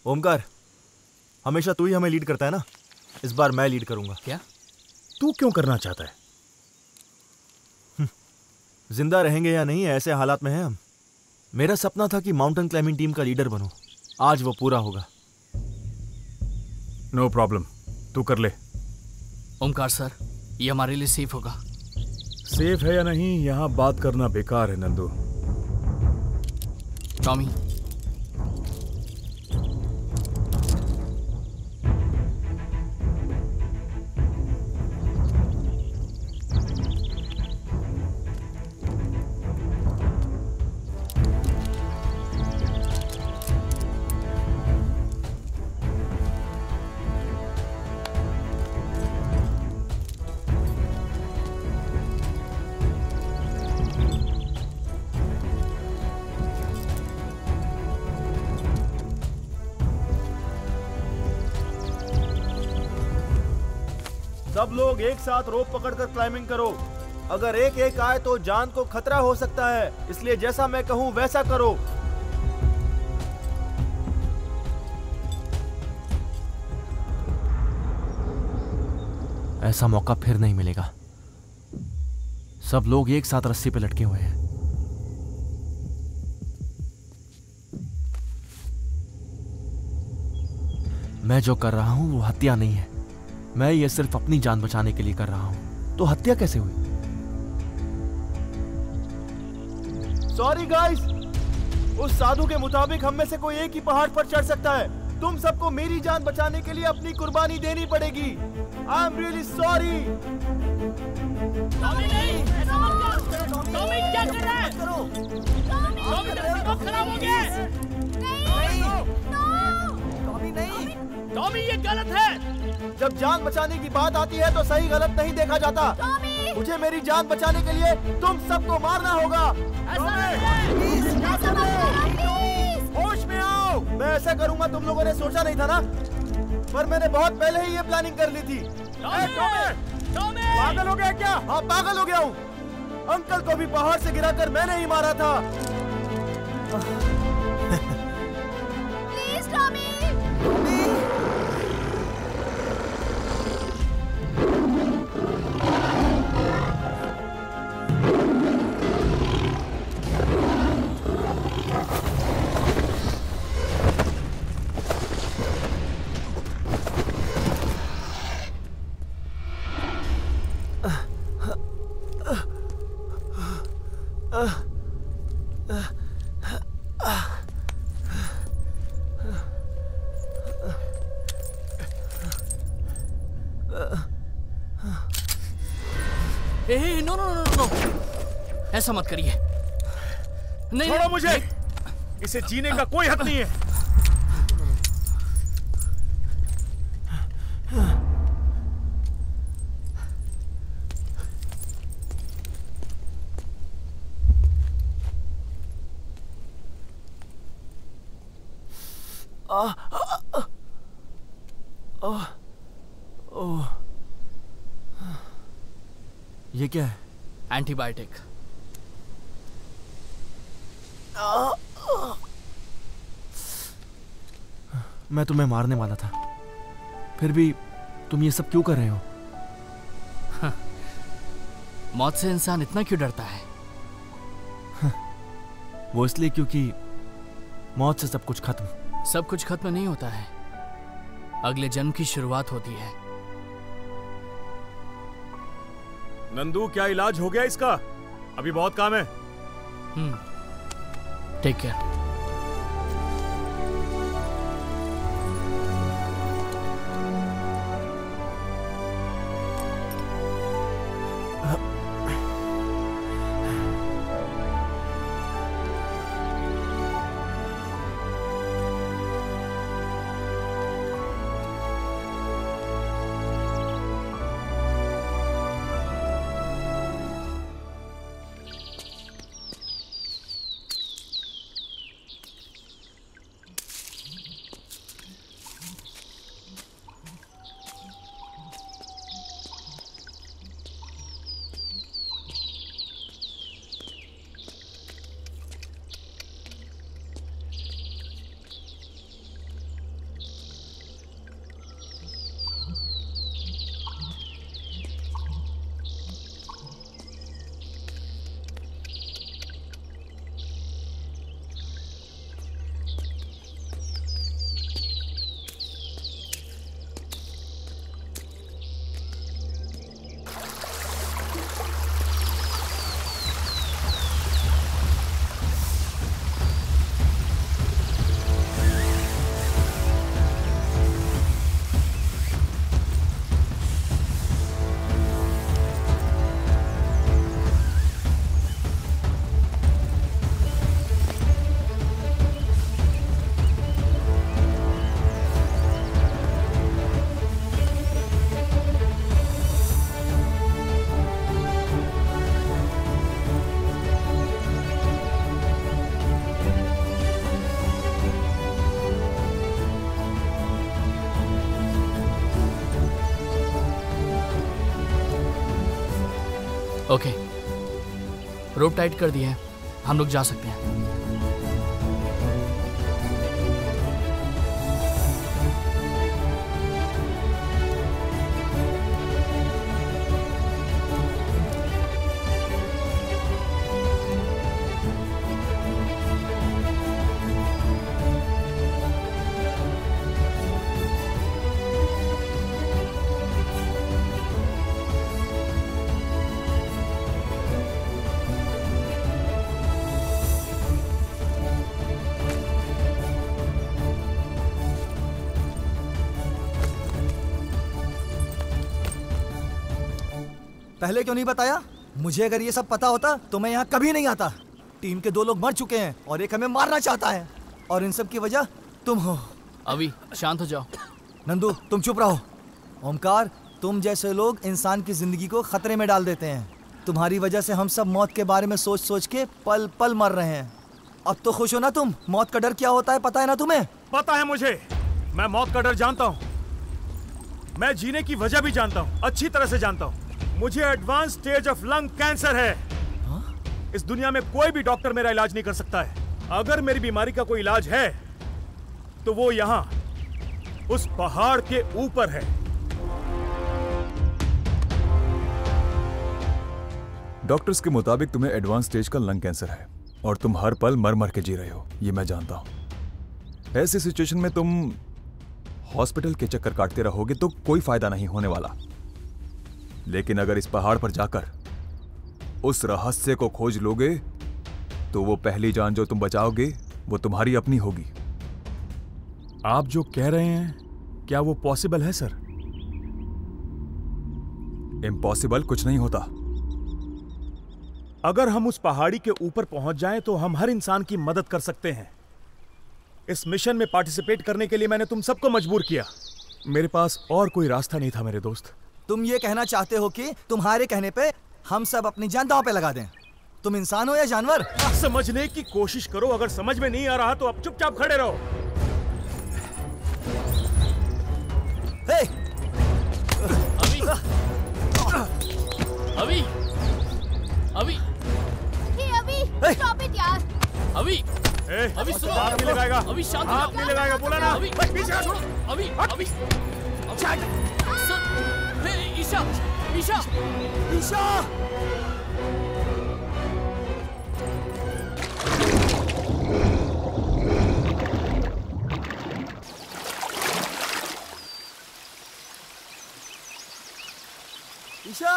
Speaker 9: ओमकार, हमेशा तू ही हमें लीड करता है ना, इस बार मैं लीड करूंगा।
Speaker 3: क्या तू क्यों करना चाहता है?
Speaker 9: जिंदा रहेंगे या नहीं ऐसे हालात में हैं हम। मेरा सपना था कि माउंटेन क्लाइंबिंग टीम का लीडर बनूं, आज वो पूरा होगा।
Speaker 3: नो प्रॉब्लम, तू कर ले।
Speaker 4: ओमकार सर, ये हमारे लिए सेफ होगा?
Speaker 3: सेफ है या नहीं यहाँ बात करना बेकार है नंदू।
Speaker 4: टॉमी,
Speaker 9: सब लोग एक साथ रोप पकड़कर क्लाइंबिंग करो। अगर एक एक आए तो जान को खतरा हो सकता है, इसलिए जैसा मैं कहूं वैसा करो। ऐसा मौका फिर नहीं मिलेगा। सब लोग एक साथ रस्सी पे लटके हुए हैं। मैं जो कर रहा हूं वो हत्या नहीं है, मैं ये सिर्फ अपनी जान बचाने के लिए कर रहा हूं। तो हत्या कैसे हुई? सॉरी गाइस, उस साधु के मुताबिक हम में से कोई एक ही पहाड़ पर चढ़ सकता है। तुम सबको मेरी जान बचाने के लिए अपनी कुर्बानी देनी पड़ेगी। I am really sorry.
Speaker 12: Tommy नहीं, ऐसा मत कर। टॉमी क्या कर रहा है? टॉमी दिमाग खराब हो गया है। टॉमी ये गलत है।
Speaker 9: जब जान बचाने की बात आती है तो सही गलत नहीं देखा जाता। मुझे मेरी जान बचाने के लिए तुम सबको मारना होगा। होश में आओ। मैं ऐसा करूंगा तुम लोगों ने सोचा नहीं था ना, पर मैंने बहुत पहले ही ये प्लानिंग कर ली थी। पागल हो गया क्या? हाँ पागल हो गया हूँ। अंकल को भी पहाड़ से गिराकर मैंने ही मारा था।
Speaker 6: Please Tommy.
Speaker 4: No no no no. ऐसा मत करिए। नहीं,
Speaker 3: छोड़ो मुझे।
Speaker 4: नहीं।
Speaker 3: इसे जीने का कोई हक नहीं है।
Speaker 9: ये क्या है?
Speaker 4: एंटीबायोटिक।
Speaker 9: मैं तुम्हें मारने वाला था, फिर भी तुम ये सब क्यों कर रहे हो?
Speaker 4: मौत से इंसान इतना क्यों डरता है?
Speaker 9: वो इसलिए क्योंकि मौत से सब कुछ खत्म।
Speaker 4: सब कुछ खत्म नहीं होता है, अगले जन्म की शुरुआत होती है।
Speaker 3: नंदू, क्या इलाज हो गया इसका? अभी बहुत काम है।
Speaker 4: Take care. Okay, rope tight कर दिया है, हम लोग जा सकते हैं।
Speaker 7: पहले क्यों नहीं बताया? मुझे अगर ये सब पता होता तो मैं यहाँ कभी नहीं आता। टीम के 2 लोग मर चुके हैं और एक हमें मारना चाहता है, और इन सब की वजह तुम हो।
Speaker 4: अभी शांत हो जाओ।
Speaker 7: नंदू, तुम चुप रहो। ओमकार, तुम जैसे लोग इंसान की जिंदगी को खतरे में डाल देते हैं। तुम्हारी वजह से हम सब मौत के बारे में सोच सोच के पल पल मर रहे हैं। अब तो खुश हो ना तुम? मौत का डर क्या होता है पता है ना तुम्हें?
Speaker 3: पता है मुझे, मैं मौत का डर जानता हूँ। मैं जीने की वजह भी जानता हूँ, अच्छी तरह से जानता हूँ। मुझे advance stage of lung cancer है। इस दुनिया में कोई भी डॉक्टर मेरा इलाज नहीं कर सकता है। अगर मेरी बीमारी का कोई इलाज है तो वो यहाँ उस पहाड़ के ऊपर है।
Speaker 8: डॉक्टर्स के मुताबिक तुम्हें एडवांस स्टेज का लंग कैंसर है और तुम हर पल मर मर के जी रहे हो, ये मैं जानता हूं। ऐसी सिचुएशन में तुम हॉस्पिटल के चक्कर काटते रहोगे तो कोई फायदा नहीं होने वाला। लेकिन अगर इस पहाड़ पर जाकर उस रहस्य को खोज लोगे तो वो पहली जान जो तुम बचाओगे वो तुम्हारी अपनी होगी।
Speaker 3: आप जो कह रहे हैं, क्या वो पॉसिबल है सर?
Speaker 8: इम्पॉसिबल कुछ नहीं होता।
Speaker 3: अगर हम उस पहाड़ी के ऊपर पहुंच जाएं तो हम हर इंसान की मदद कर सकते हैं। इस मिशन में पार्टिसिपेट करने के लिए मैंने तुम सबको मजबूर किया। मेरे पास और कोई रास्ता नहीं था मेरे दोस्त।
Speaker 7: तुम ये कहना चाहते हो कि तुम्हारे कहने पे हम सब अपनी जान दांव पे लगा दें? तुम इंसान हो या जानवर?
Speaker 3: समझने की कोशिश करो, अगर समझ में नहीं आ रहा तो अब चुपचाप खड़े रहो।
Speaker 7: हे!
Speaker 4: अभी अभी
Speaker 6: अभी स्टॉप इट यार।
Speaker 4: अभी सुनो,
Speaker 3: हाथ नहीं लगाएगा,
Speaker 4: अभी शांत हो
Speaker 3: हाथ नहीं लगाएगा, बोला ना।
Speaker 4: अभी
Speaker 3: पीछे हटो।
Speaker 4: अभी ईशा ईशा
Speaker 7: ईशा! ईशा!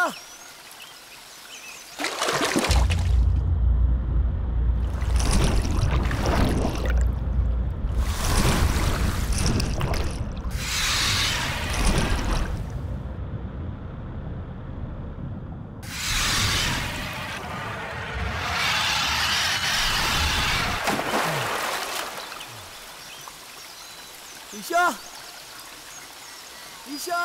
Speaker 7: ईशा! ईशा!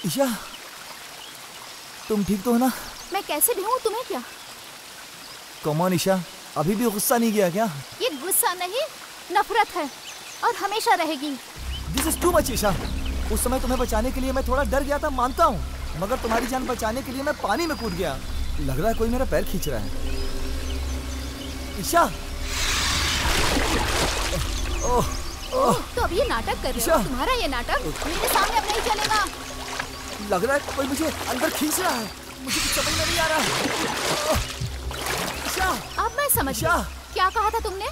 Speaker 7: ईशा, तुम ठीक तो हो ना?
Speaker 6: मैं कैसे भी हूँ, तुम्हें क्या?
Speaker 7: कम ऑन ईशा, अभी भी गुस्सा नहीं गया क्या?
Speaker 6: ये गुस्सा नहीं, नफरत है और हमेशा रहेगी।
Speaker 7: This is too much Isha. उस समय तुम्हें बचाने के लिए मैं थोड़ा डर गया था, मानता हूँ, मगर तुम्हारी जान बचाने के लिए मैं पानी में कूद गया। लग रहा है कोई मेरा पैर खींच रहा है। ईशा!
Speaker 6: तो अब ये नाटक कर रहे हो? तुम्हारा ये नाटक मेरे सामने अब नहीं चलेगा।
Speaker 7: लग रहा है कोई मुझे अंदर खींच रहा है, मुझे कुछ समझ में नहीं आ रहा। ईशा!
Speaker 6: अब मैं समझ गई। क्या कहा था तुमने?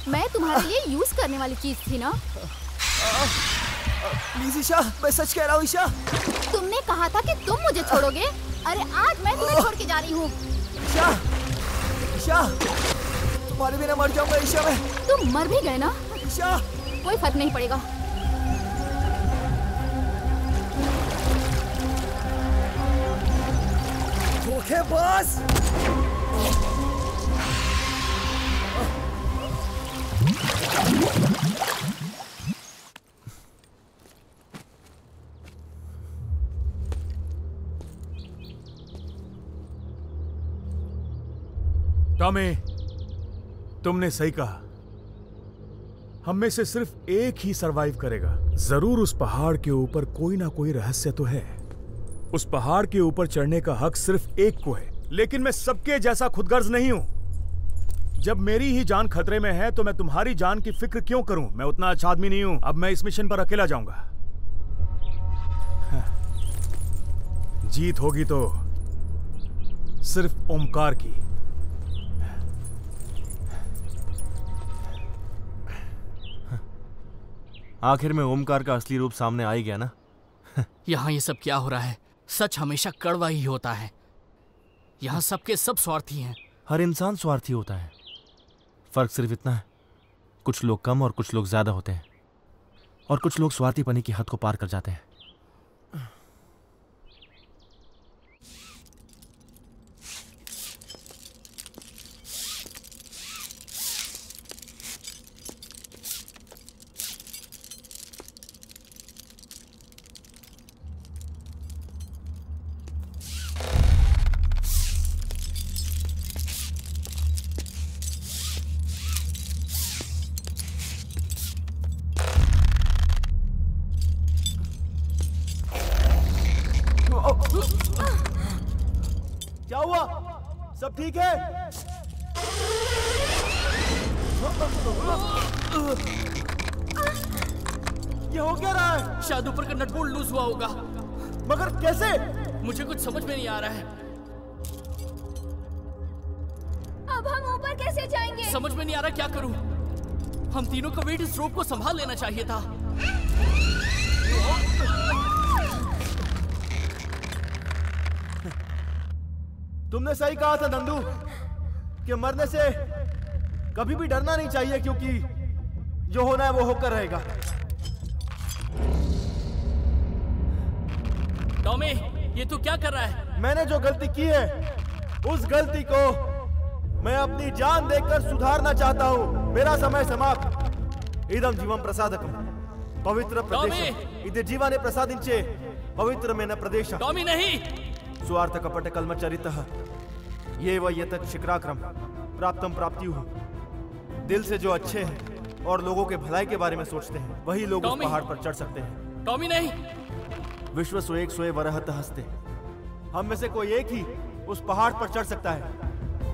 Speaker 6: मैं तुम्हारे लिए यूज करने वाली चीज थी ना?
Speaker 7: प्लीज ईशा, मैं सच कह रहा हूँ ईशा।
Speaker 6: तुमने कहा था कि तुम मुझे छोड़ोगे। अरे आज मैं तुम्हें छोड़ के जा रही हूँ।
Speaker 7: ईशा! ईशा! तुम्हारे बिना मर जाऊंगा ईशा मैं।
Speaker 6: तुम मर भी गए ना?
Speaker 7: ईशा!
Speaker 6: कोई फर्क नहीं पड़ेगा।
Speaker 7: धोखेबाज!
Speaker 3: टॉमी, तुमने सही कहा। हम में से सिर्फ एक ही सरवाइव करेगा। जरूर उस पहाड़ के ऊपर कोई ना कोई रहस्य तो है। उस पहाड़ के ऊपर चढ़ने का हक सिर्फ एक को है, लेकिन मैं सबके जैसा खुदगर्ज नहीं हूं। जब मेरी ही जान खतरे में है तो मैं तुम्हारी जान की फिक्र क्यों करूं? मैं उतना अच्छा आदमी नहीं हूं। अब मैं इस मिशन पर अकेला जाऊंगा। जीत होगी तो सिर्फ ओमकार की।
Speaker 9: आखिर में ओमकार का असली रूप सामने आ ही गया ना।
Speaker 4: यहाँ ये सब क्या हो रहा है? सच हमेशा कड़वा ही होता है। यहाँ सबके सब स्वार्थी हैं।
Speaker 9: हर इंसान स्वार्थी होता है। फर्क सिर्फ इतना है, कुछ लोग कम और कुछ लोग ज्यादा होते हैं, और कुछ लोग स्वार्थीपनी की हद को पार कर जाते हैं।
Speaker 3: क्या हुआ? सब ठीक है? ये हो क्या रहा है?
Speaker 4: शायद ऊपर का नट बोल्ट लूज हुआ होगा।
Speaker 3: मगर कैसे?
Speaker 4: मुझे कुछ समझ में नहीं आ रहा है।
Speaker 10: अब हम ऊपर कैसे जाएंगे?
Speaker 4: समझ में नहीं आ रहा क्या करूं। हम तीनों को वेट इस रोप को संभाल लेना चाहिए था।
Speaker 9: तुमने सही कहा था नंदू कि मरने से कभी भी डरना नहीं चाहिए, क्योंकि जो होना है वो होकर रहेगा।
Speaker 4: टॉमी, ये तू क्या कर रहा है?
Speaker 9: मैंने जो गलती की है उस गलती को मैं अपनी जान देकर सुधारना चाहता हूँ। मेरा समय समाप्त। इदं जीवं प्रसादकम पवित्र प्रदेश इदे जीवाने प्रसादिंचे पवित्र में न प्रदेश।
Speaker 4: टॉमी नहीं।
Speaker 9: स्वार्थ कपट कल्मचरितः ये वह यतत शिखराक्रम प्राप्तम प्राप्तियुः। दिल से जो अच्छे हैं और लोगों के भलाई के बारे में सोचते हैं वही लोग उस पहाड़ पर चढ़ सकते हैं।
Speaker 4: टॉमी नहीं।
Speaker 9: विश्व सोएक सोए वरहत हस्ते। हम में से कोई एक ही उस पहाड़ पर चढ़ सकता है,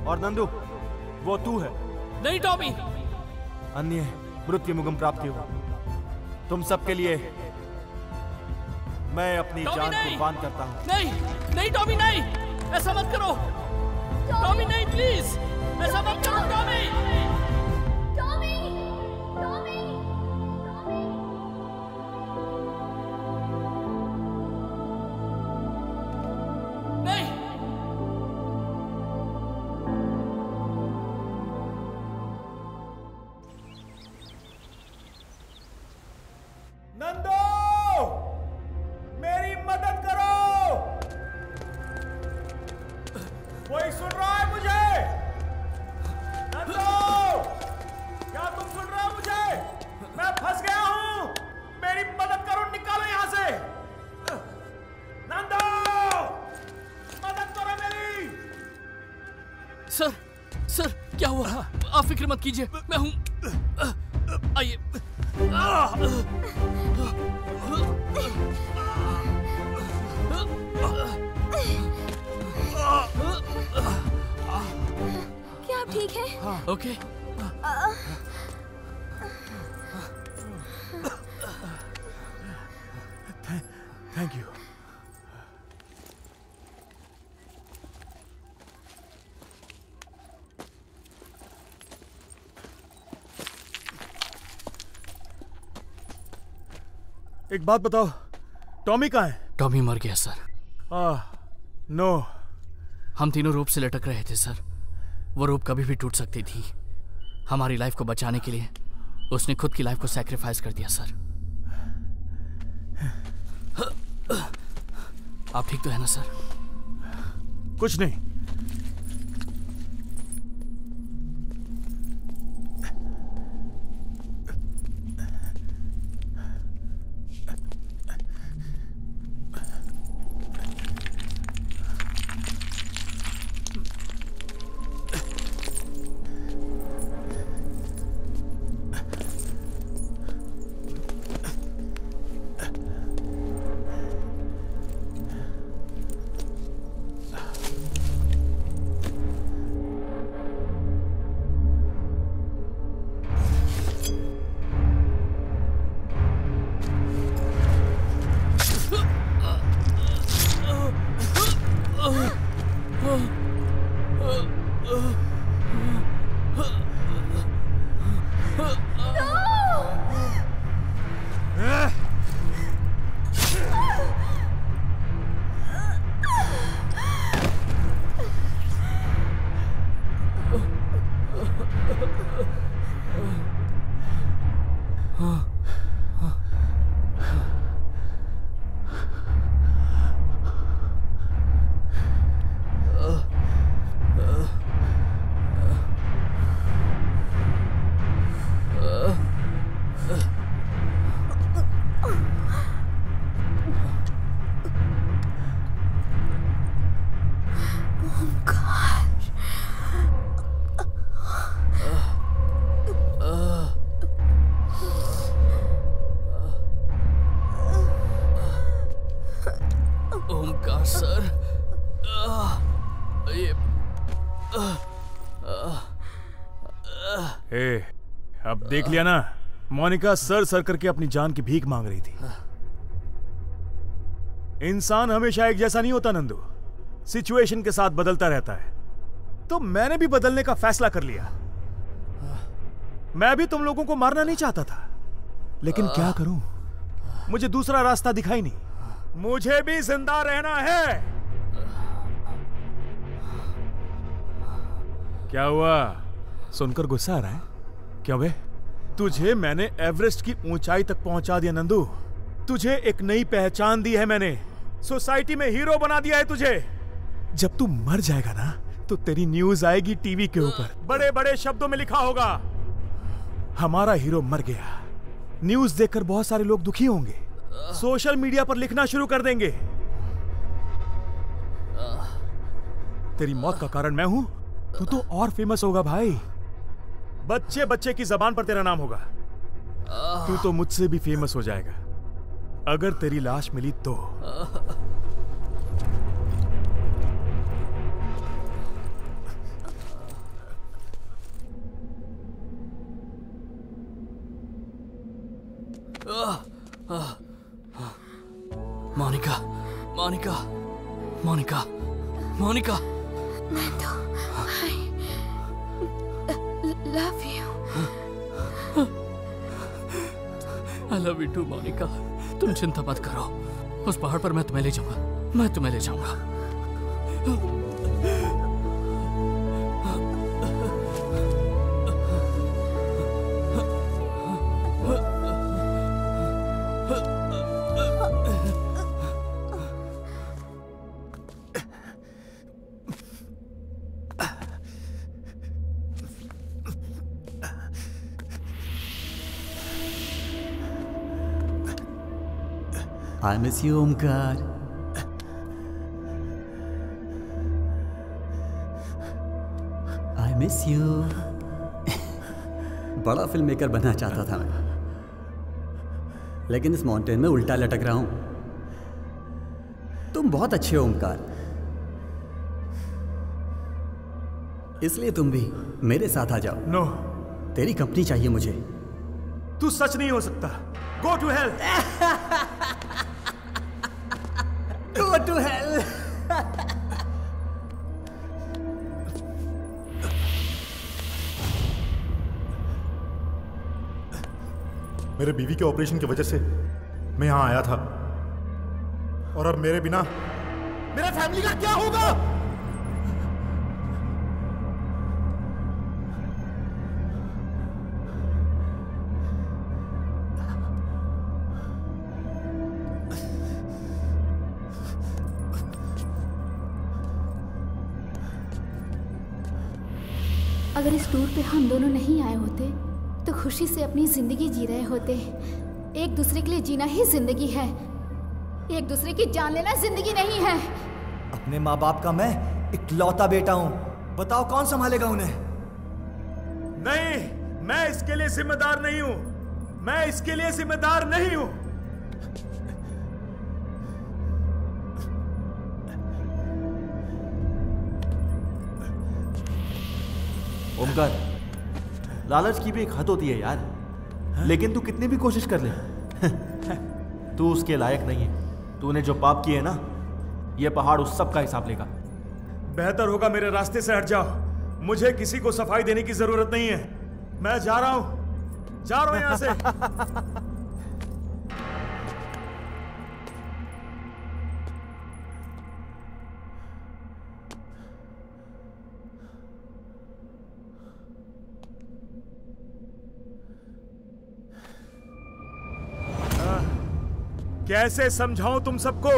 Speaker 9: और नंदू वो तू है।
Speaker 4: नहीं टॉमी।
Speaker 9: अन्य मृत्यु मुगम प्राप्ति हो। तुम सबके लिए मैं अपनी जान कुर्बान करता हूँ।
Speaker 4: नहीं नहीं टॉमी नहीं, ऐसा मत करो। टॉमी नहीं, प्लीज ऐसा मत करो। टॉमी
Speaker 10: टॉमी टॉमी
Speaker 4: नहीं।
Speaker 3: नंदू, मेरी मदद करो। कोई सुन रहा है मुझे? नंदू, क्या तुम सुन रहे हो मुझे? मैं फंस गया हूं। मेरी मदद करो, निकालो यहां से। नंदू, मदद करो मेरी।
Speaker 4: सर क्या हुआ? आप फिक्र मत कीजिए, मैं हूं। आइए।
Speaker 10: क्या आप ठीक हैं?
Speaker 4: ओके।
Speaker 3: Thank you. एक बात बताओ, टॉमी कहाँ है?
Speaker 4: टॉमी मर गया सर।
Speaker 3: नो।
Speaker 4: हम तीनों रोप से लटक रहे थे सर। वो रोप कभी भी टूट सकती थी। हमारी लाइफ को बचाने के लिए उसने खुद की लाइफ को सैक्रिफाइस कर दिया सर। आप ठीक तो है ना सर?
Speaker 3: कुछ नहीं। अब देख लिया ना, मोनिका सर सर करके अपनी जान की भीख मांग रही थी। इंसान हमेशा एक जैसा नहीं होता नंदू, सिचुएशन के साथ बदलता रहता है। तो मैंने भी बदलने का फैसला कर लिया। मैं भी तुम लोगों को मारना नहीं चाहता था, लेकिन क्या करूं, मुझे दूसरा रास्ता दिखाई नहीं। मुझे भी जिंदा रहना है। क्या हुआ, सुनकर गुस्सा आ रहा है क्या बे? तुझे मैंने एवरेस्ट की ऊंचाई तक पहुंचा दिया नंदू। तुझे एक नई पहचान दी है मैंने, सोसाइटी में हीरो बना दिया है तुझे। जब तू मर जाएगा ना तो तेरी न्यूज आएगी टीवी के ऊपर, बड़े बड़े शब्दों में लिखा होगा, हमारा हीरो मर गया। न्यूज देखकर बहुत सारे लोग दुखी होंगे, सोशल मीडिया पर लिखना शुरू कर देंगे, तेरी मौत का कारण मैं हूं। तू तो और फेमस होगा भाई, बच्चे बच्चे की जबान पर तेरा नाम होगा। तू तो मुझसे भी फेमस हो जाएगा अगर तेरी लाश मिली तो।
Speaker 4: Monika, Monica, Monica, Monika.
Speaker 10: Love you.
Speaker 4: I love you too, Monika. तुम चिंता मत करो, उस पहाड़ पर मैं तुम्हें ले जाऊंगा, मैं तुम्हें ले जाऊंगा।
Speaker 5: I miss you, Omkar. I miss you। बड़ा फिल्म मेकर बनना चाहता था मैं, लेकिन इस माउंटेन में उल्टा लटक रहा हूं। तुम बहुत अच्छे हो ओमकार, इसलिए तुम भी मेरे साथ आ जाओ।
Speaker 3: नो,
Speaker 5: तेरी कंपनी चाहिए मुझे।
Speaker 3: तू सच नहीं हो सकता। Go to hell।
Speaker 5: Go to hell।
Speaker 1: मेरे बीवी के ऑपरेशन की वजह से मैं यहां आया था, और अब मेरे बिना मेरे फैमिली का क्या होगा?
Speaker 6: अगर इस टूर पे हम दोनों नहीं आए होते तो खुशी से अपनी जिंदगी जी रहे होते। एक दूसरे के लिए जीना ही जिंदगी है, एक दूसरे की जान लेना जिंदगी नहीं है।
Speaker 7: अपने माँ बाप का मैं इकलौता बेटा हूँ, बताओ कौन संभालेगा उन्हें?
Speaker 3: नहीं, मैं इसके लिए जिम्मेदार नहीं हूं, मैं इसके लिए जिम्मेदार नहीं हूं।
Speaker 9: ओमकार, लालच की भी एक हद होती है यार। लेकिन तू कितनी भी कोशिश कर ले तू उसके लायक नहीं है। तूने जो पाप किए ना, ये पहाड़ उस सब का हिसाब लेगा।
Speaker 3: बेहतर होगा मेरे रास्ते से हट जाओ, मुझे किसी को सफाई देने की जरूरत नहीं है। मैं जा रहा हूं यहां से। कैसे समझाऊं तुम सबको?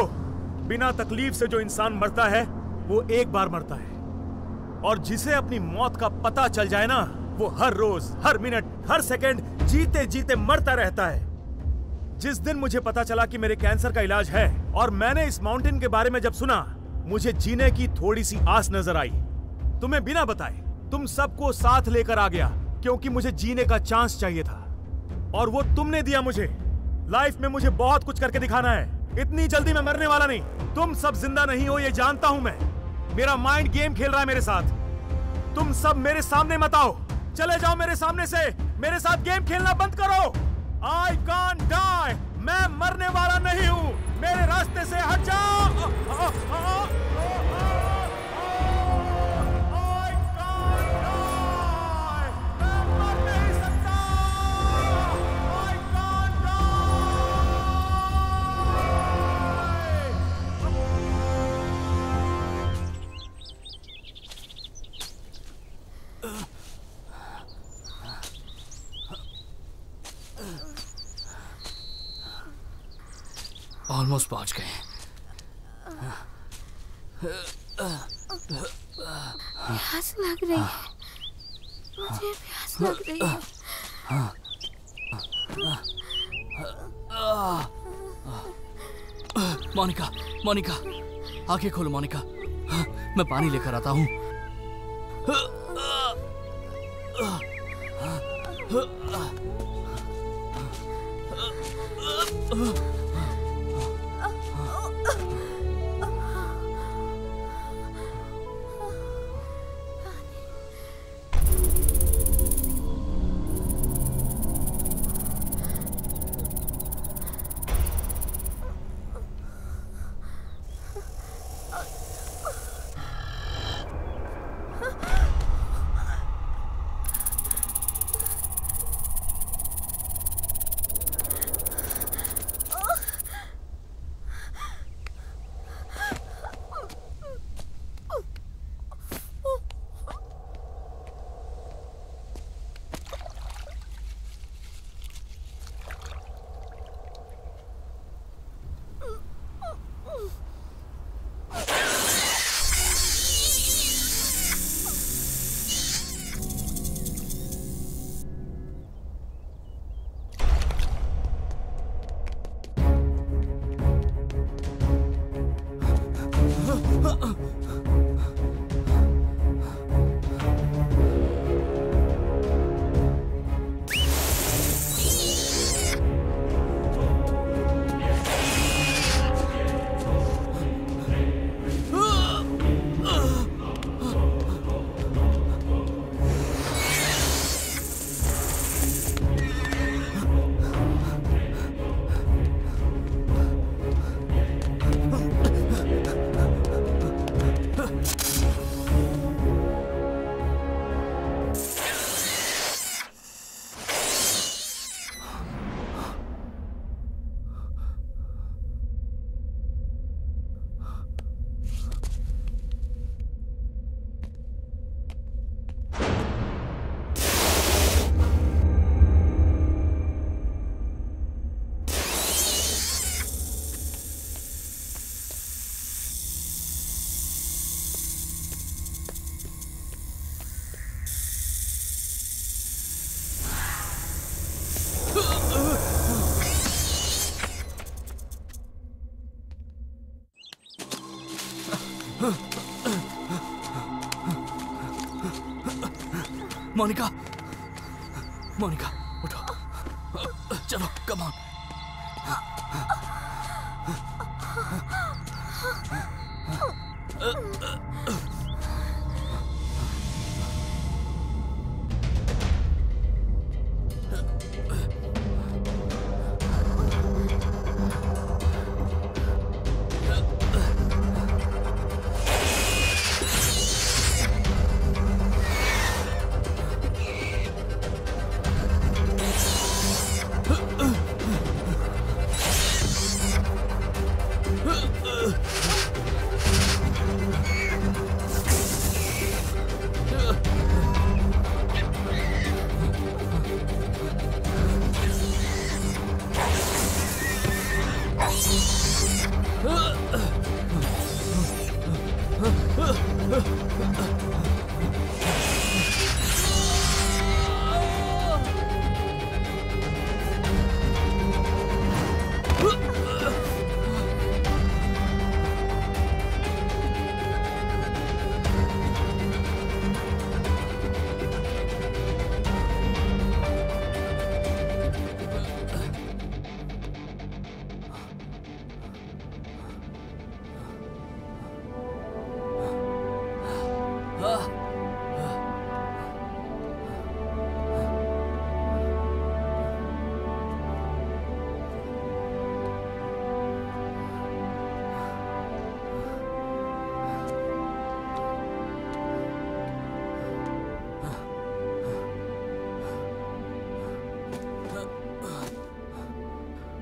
Speaker 3: बिना तकलीफ से जो इंसान मरता है वो एक बार मरता है, और जिसे अपनी मौत का पता चल जाए ना, वो हर रोज, हर मिनट, हर सेकंड जीते जीते मरता रहता है। जिस दिन मुझे पता चला कि मेरे कैंसर का इलाज है और मैंने इस माउंटेन के बारे में जब सुना, मुझे जीने की थोड़ी सी आस नजर आई। तुम्हें बिना बताए तुम सबको साथ लेकर आ गया, क्योंकि मुझे जीने का चांस चाहिए था, और वो तुमने दिया मुझे। लाइफ में मुझे बहुत कुछ करके दिखाना है, इतनी जल्दी मैं मरने वाला नहीं। तुम सब जिंदा नहीं हो, ये जानता हूं मैं। मेरा माइंड गेम खेल रहा है मेरे साथ। तुम सब मेरे सामने मत आओ, चले जाओ मेरे सामने से। मेरे साथ गेम खेलना बंद करो। I can't die, मैं मरने वाला नहीं हूं, मेरे रास्ते से हट जाओ। I
Speaker 4: ऑलमोस्ट पहुंच गए।
Speaker 10: प्यास लग रही है, मुझे प्यास लग रही है।
Speaker 4: मोनिका, मोनिका, आंखें खोलो मोनिका, मैं पानी लेकर आता हूँ। मोनिका, मोनिका उठो, चलो कम ऑन।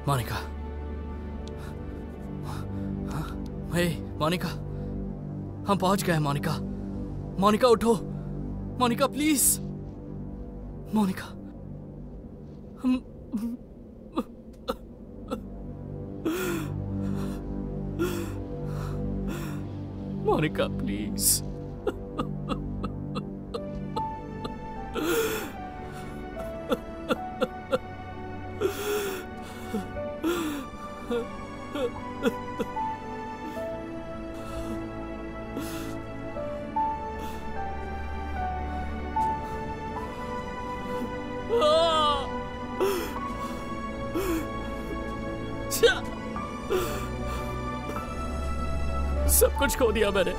Speaker 4: मोनिका, हे मोनिका, हम पहुंच गए। मोनिका, मोनिका उठो, Monika please, Monika. Monica please. सब कुछ खो दिया मैंने।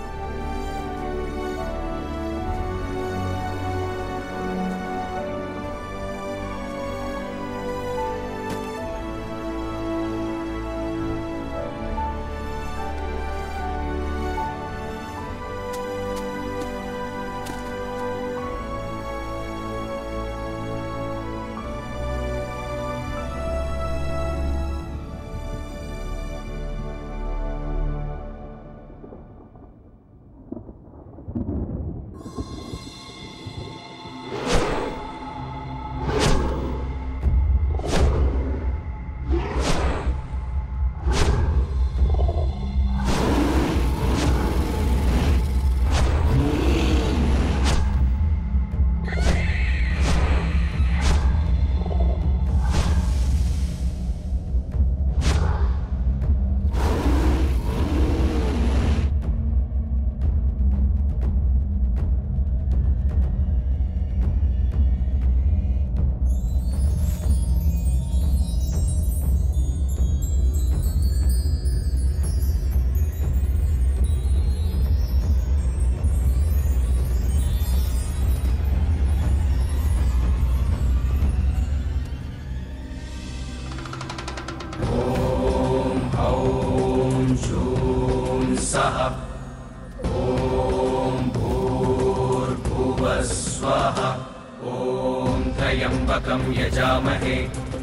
Speaker 13: यजामहे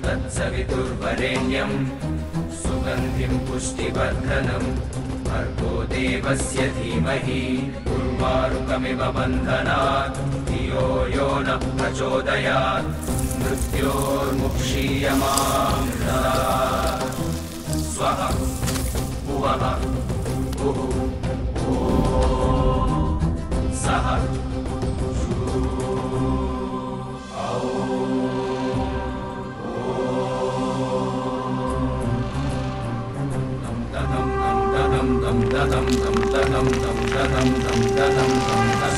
Speaker 13: तत्सवितुर्वरेण्यं सुगन्धिं पुष्टिवर्धनं भर्गो देवस्य धीमहि उर्वारुकमिव बन्धनात् धियो यो न प्रचोदयात् मृत्योर्मुक्षीयमां स्वः भुवः भुः सः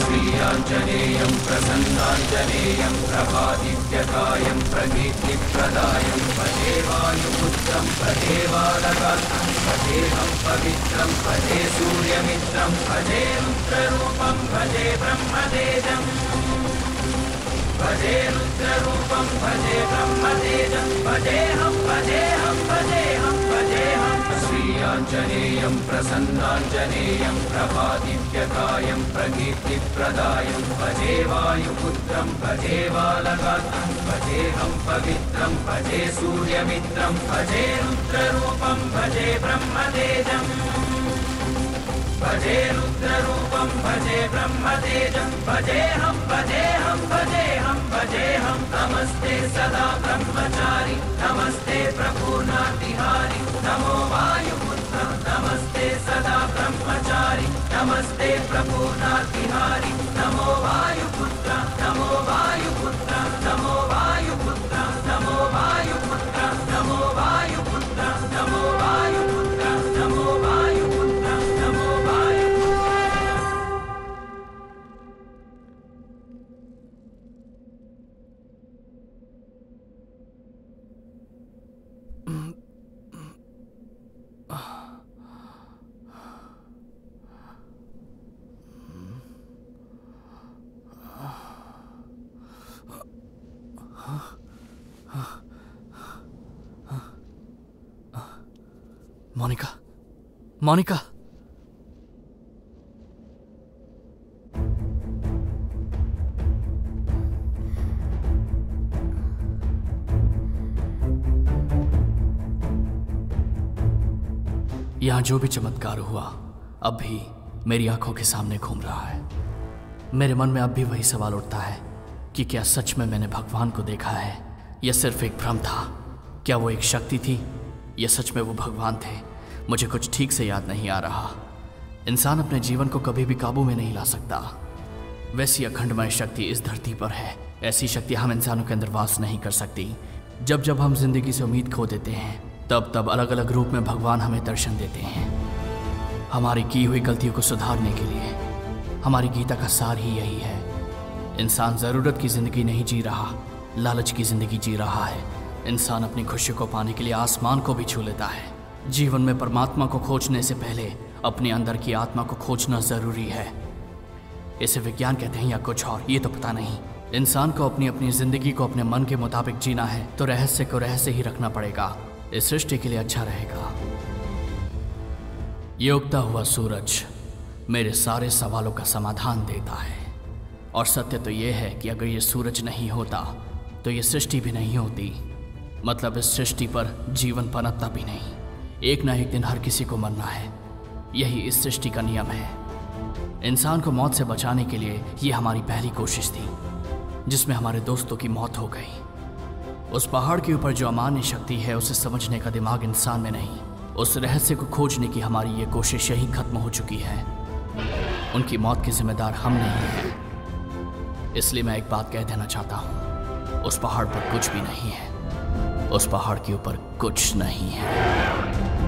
Speaker 13: श्रीयाञ्जनेयं प्रसन्नाञ्जनेयं प्रभादिव्यकायं प्रकीर्तिप्रदायं भजे वायुपुत्रं भजे बालकान्तं भजेऽहं पवित्रं भजे सूर्यमित्रं भजे रुद्ररूपं भजे ब्रह्मतेजम् भजे रुद्ररूपं भजे ब्रह्मतेजं भजेऽहं भजेऽहं भजेऽहं भजेऽहं श्रीयाञ्जनेयं प्रसन्नाञ्जनेयं प्रभादिव्यकायं प्रकीर्तिप्रदायं भजे वायुपुत्रं भजे बालकान्तं भजेऽहं पवित्रं भजे सूर्यमित्रं भजे रुद्ररूपं भजे ब्रह्मतेजम् भजे रुद्ररूपं भजे ब्रह्मतेजं भजेऽहं भजेऽहं भजेऽहं भजेऽहं नमस्ते सदा ब्रह्मचारि नमस्ते प्रपूर्णातिहारि नमो वायुपुत्र नमस्ते सदा ब्रह्मचारि नमस्ते प्रपूर्णातिहारि नमो वायुपुत्र नमो वायुपुत्र नमो वायुपुत्र नमो वायुपुत्र नमो वायुपुत्र नमो वायुपुत्र नमो वायुपुत्र नमो
Speaker 4: मोनिका मोनिका यहाँ जो भी चमत्कार हुआ अब भी मेरी आंखों के सामने घूम रहा है। मेरे मन में अब भी वही सवाल उठता है कि क्या सच में मैंने भगवान को देखा है या सिर्फ एक भ्रम था। क्या वो एक शक्ति थी या सच में वो भगवान थे। मुझे कुछ ठीक से याद नहीं आ रहा। इंसान अपने जीवन को कभी भी काबू में नहीं ला सकता। वैसी अखंडमय शक्ति इस धरती पर है। ऐसी शक्ति हम इंसानों के अंदर वास नहीं कर सकती। जब जब हम जिंदगी से उम्मीद खो देते हैं, तब तब अलग अलग रूप में भगवान हमें दर्शन देते हैं, हमारी की हुई गलतियों को सुधारने के लिए। हमारी गीता का सार ही यही है। इंसान ज़रूरत की ज़िंदगी नहीं जी रहा, लालच की ज़िंदगी जी रहा है। इंसान अपनी खुशी को पाने के लिए आसमान को भी छू लेता है। जीवन में परमात्मा को खोजने से पहले अपने अंदर की आत्मा को खोजना ज़रूरी है। इसे विज्ञान कहते हैं या कुछ और, ये तो पता नहीं। इंसान को अपनी अपनी ज़िंदगी को अपने मन के मुताबिक जीना है तो रहस्य को रहस्य ही रखना पड़ेगा। इस सृष्टि के लिए अच्छा रहेगा। ये उगता हुआ सूरज मेरे सारे सवालों का समाधान देता है। और सत्य तो ये है कि अगर ये सूरज नहीं होता तो ये सृष्टि भी नहीं होती। मतलब इस सृष्टि पर जीवन पनपता भी नहीं। एक ना एक दिन हर किसी को मरना है, यही इस सृष्टि का नियम है। इंसान को मौत से बचाने के लिए ये हमारी पहली कोशिश थी, जिसमें हमारे दोस्तों की मौत हो गई। उस पहाड़ के ऊपर जो अमान्य शक्ति है उसे समझने का दिमाग इंसान में नहीं। उस रहस्य को खोजने की हमारी ये कोशिश यही खत्म हो चुकी है। उनकी मौत के जिम्मेदार हम नहीं हैं। इसलिए मैं एक बात कह देना चाहता हूँ, उस पहाड़ पर कुछ भी नहीं है। उस पहाड़ के ऊपर कुछ नहीं है।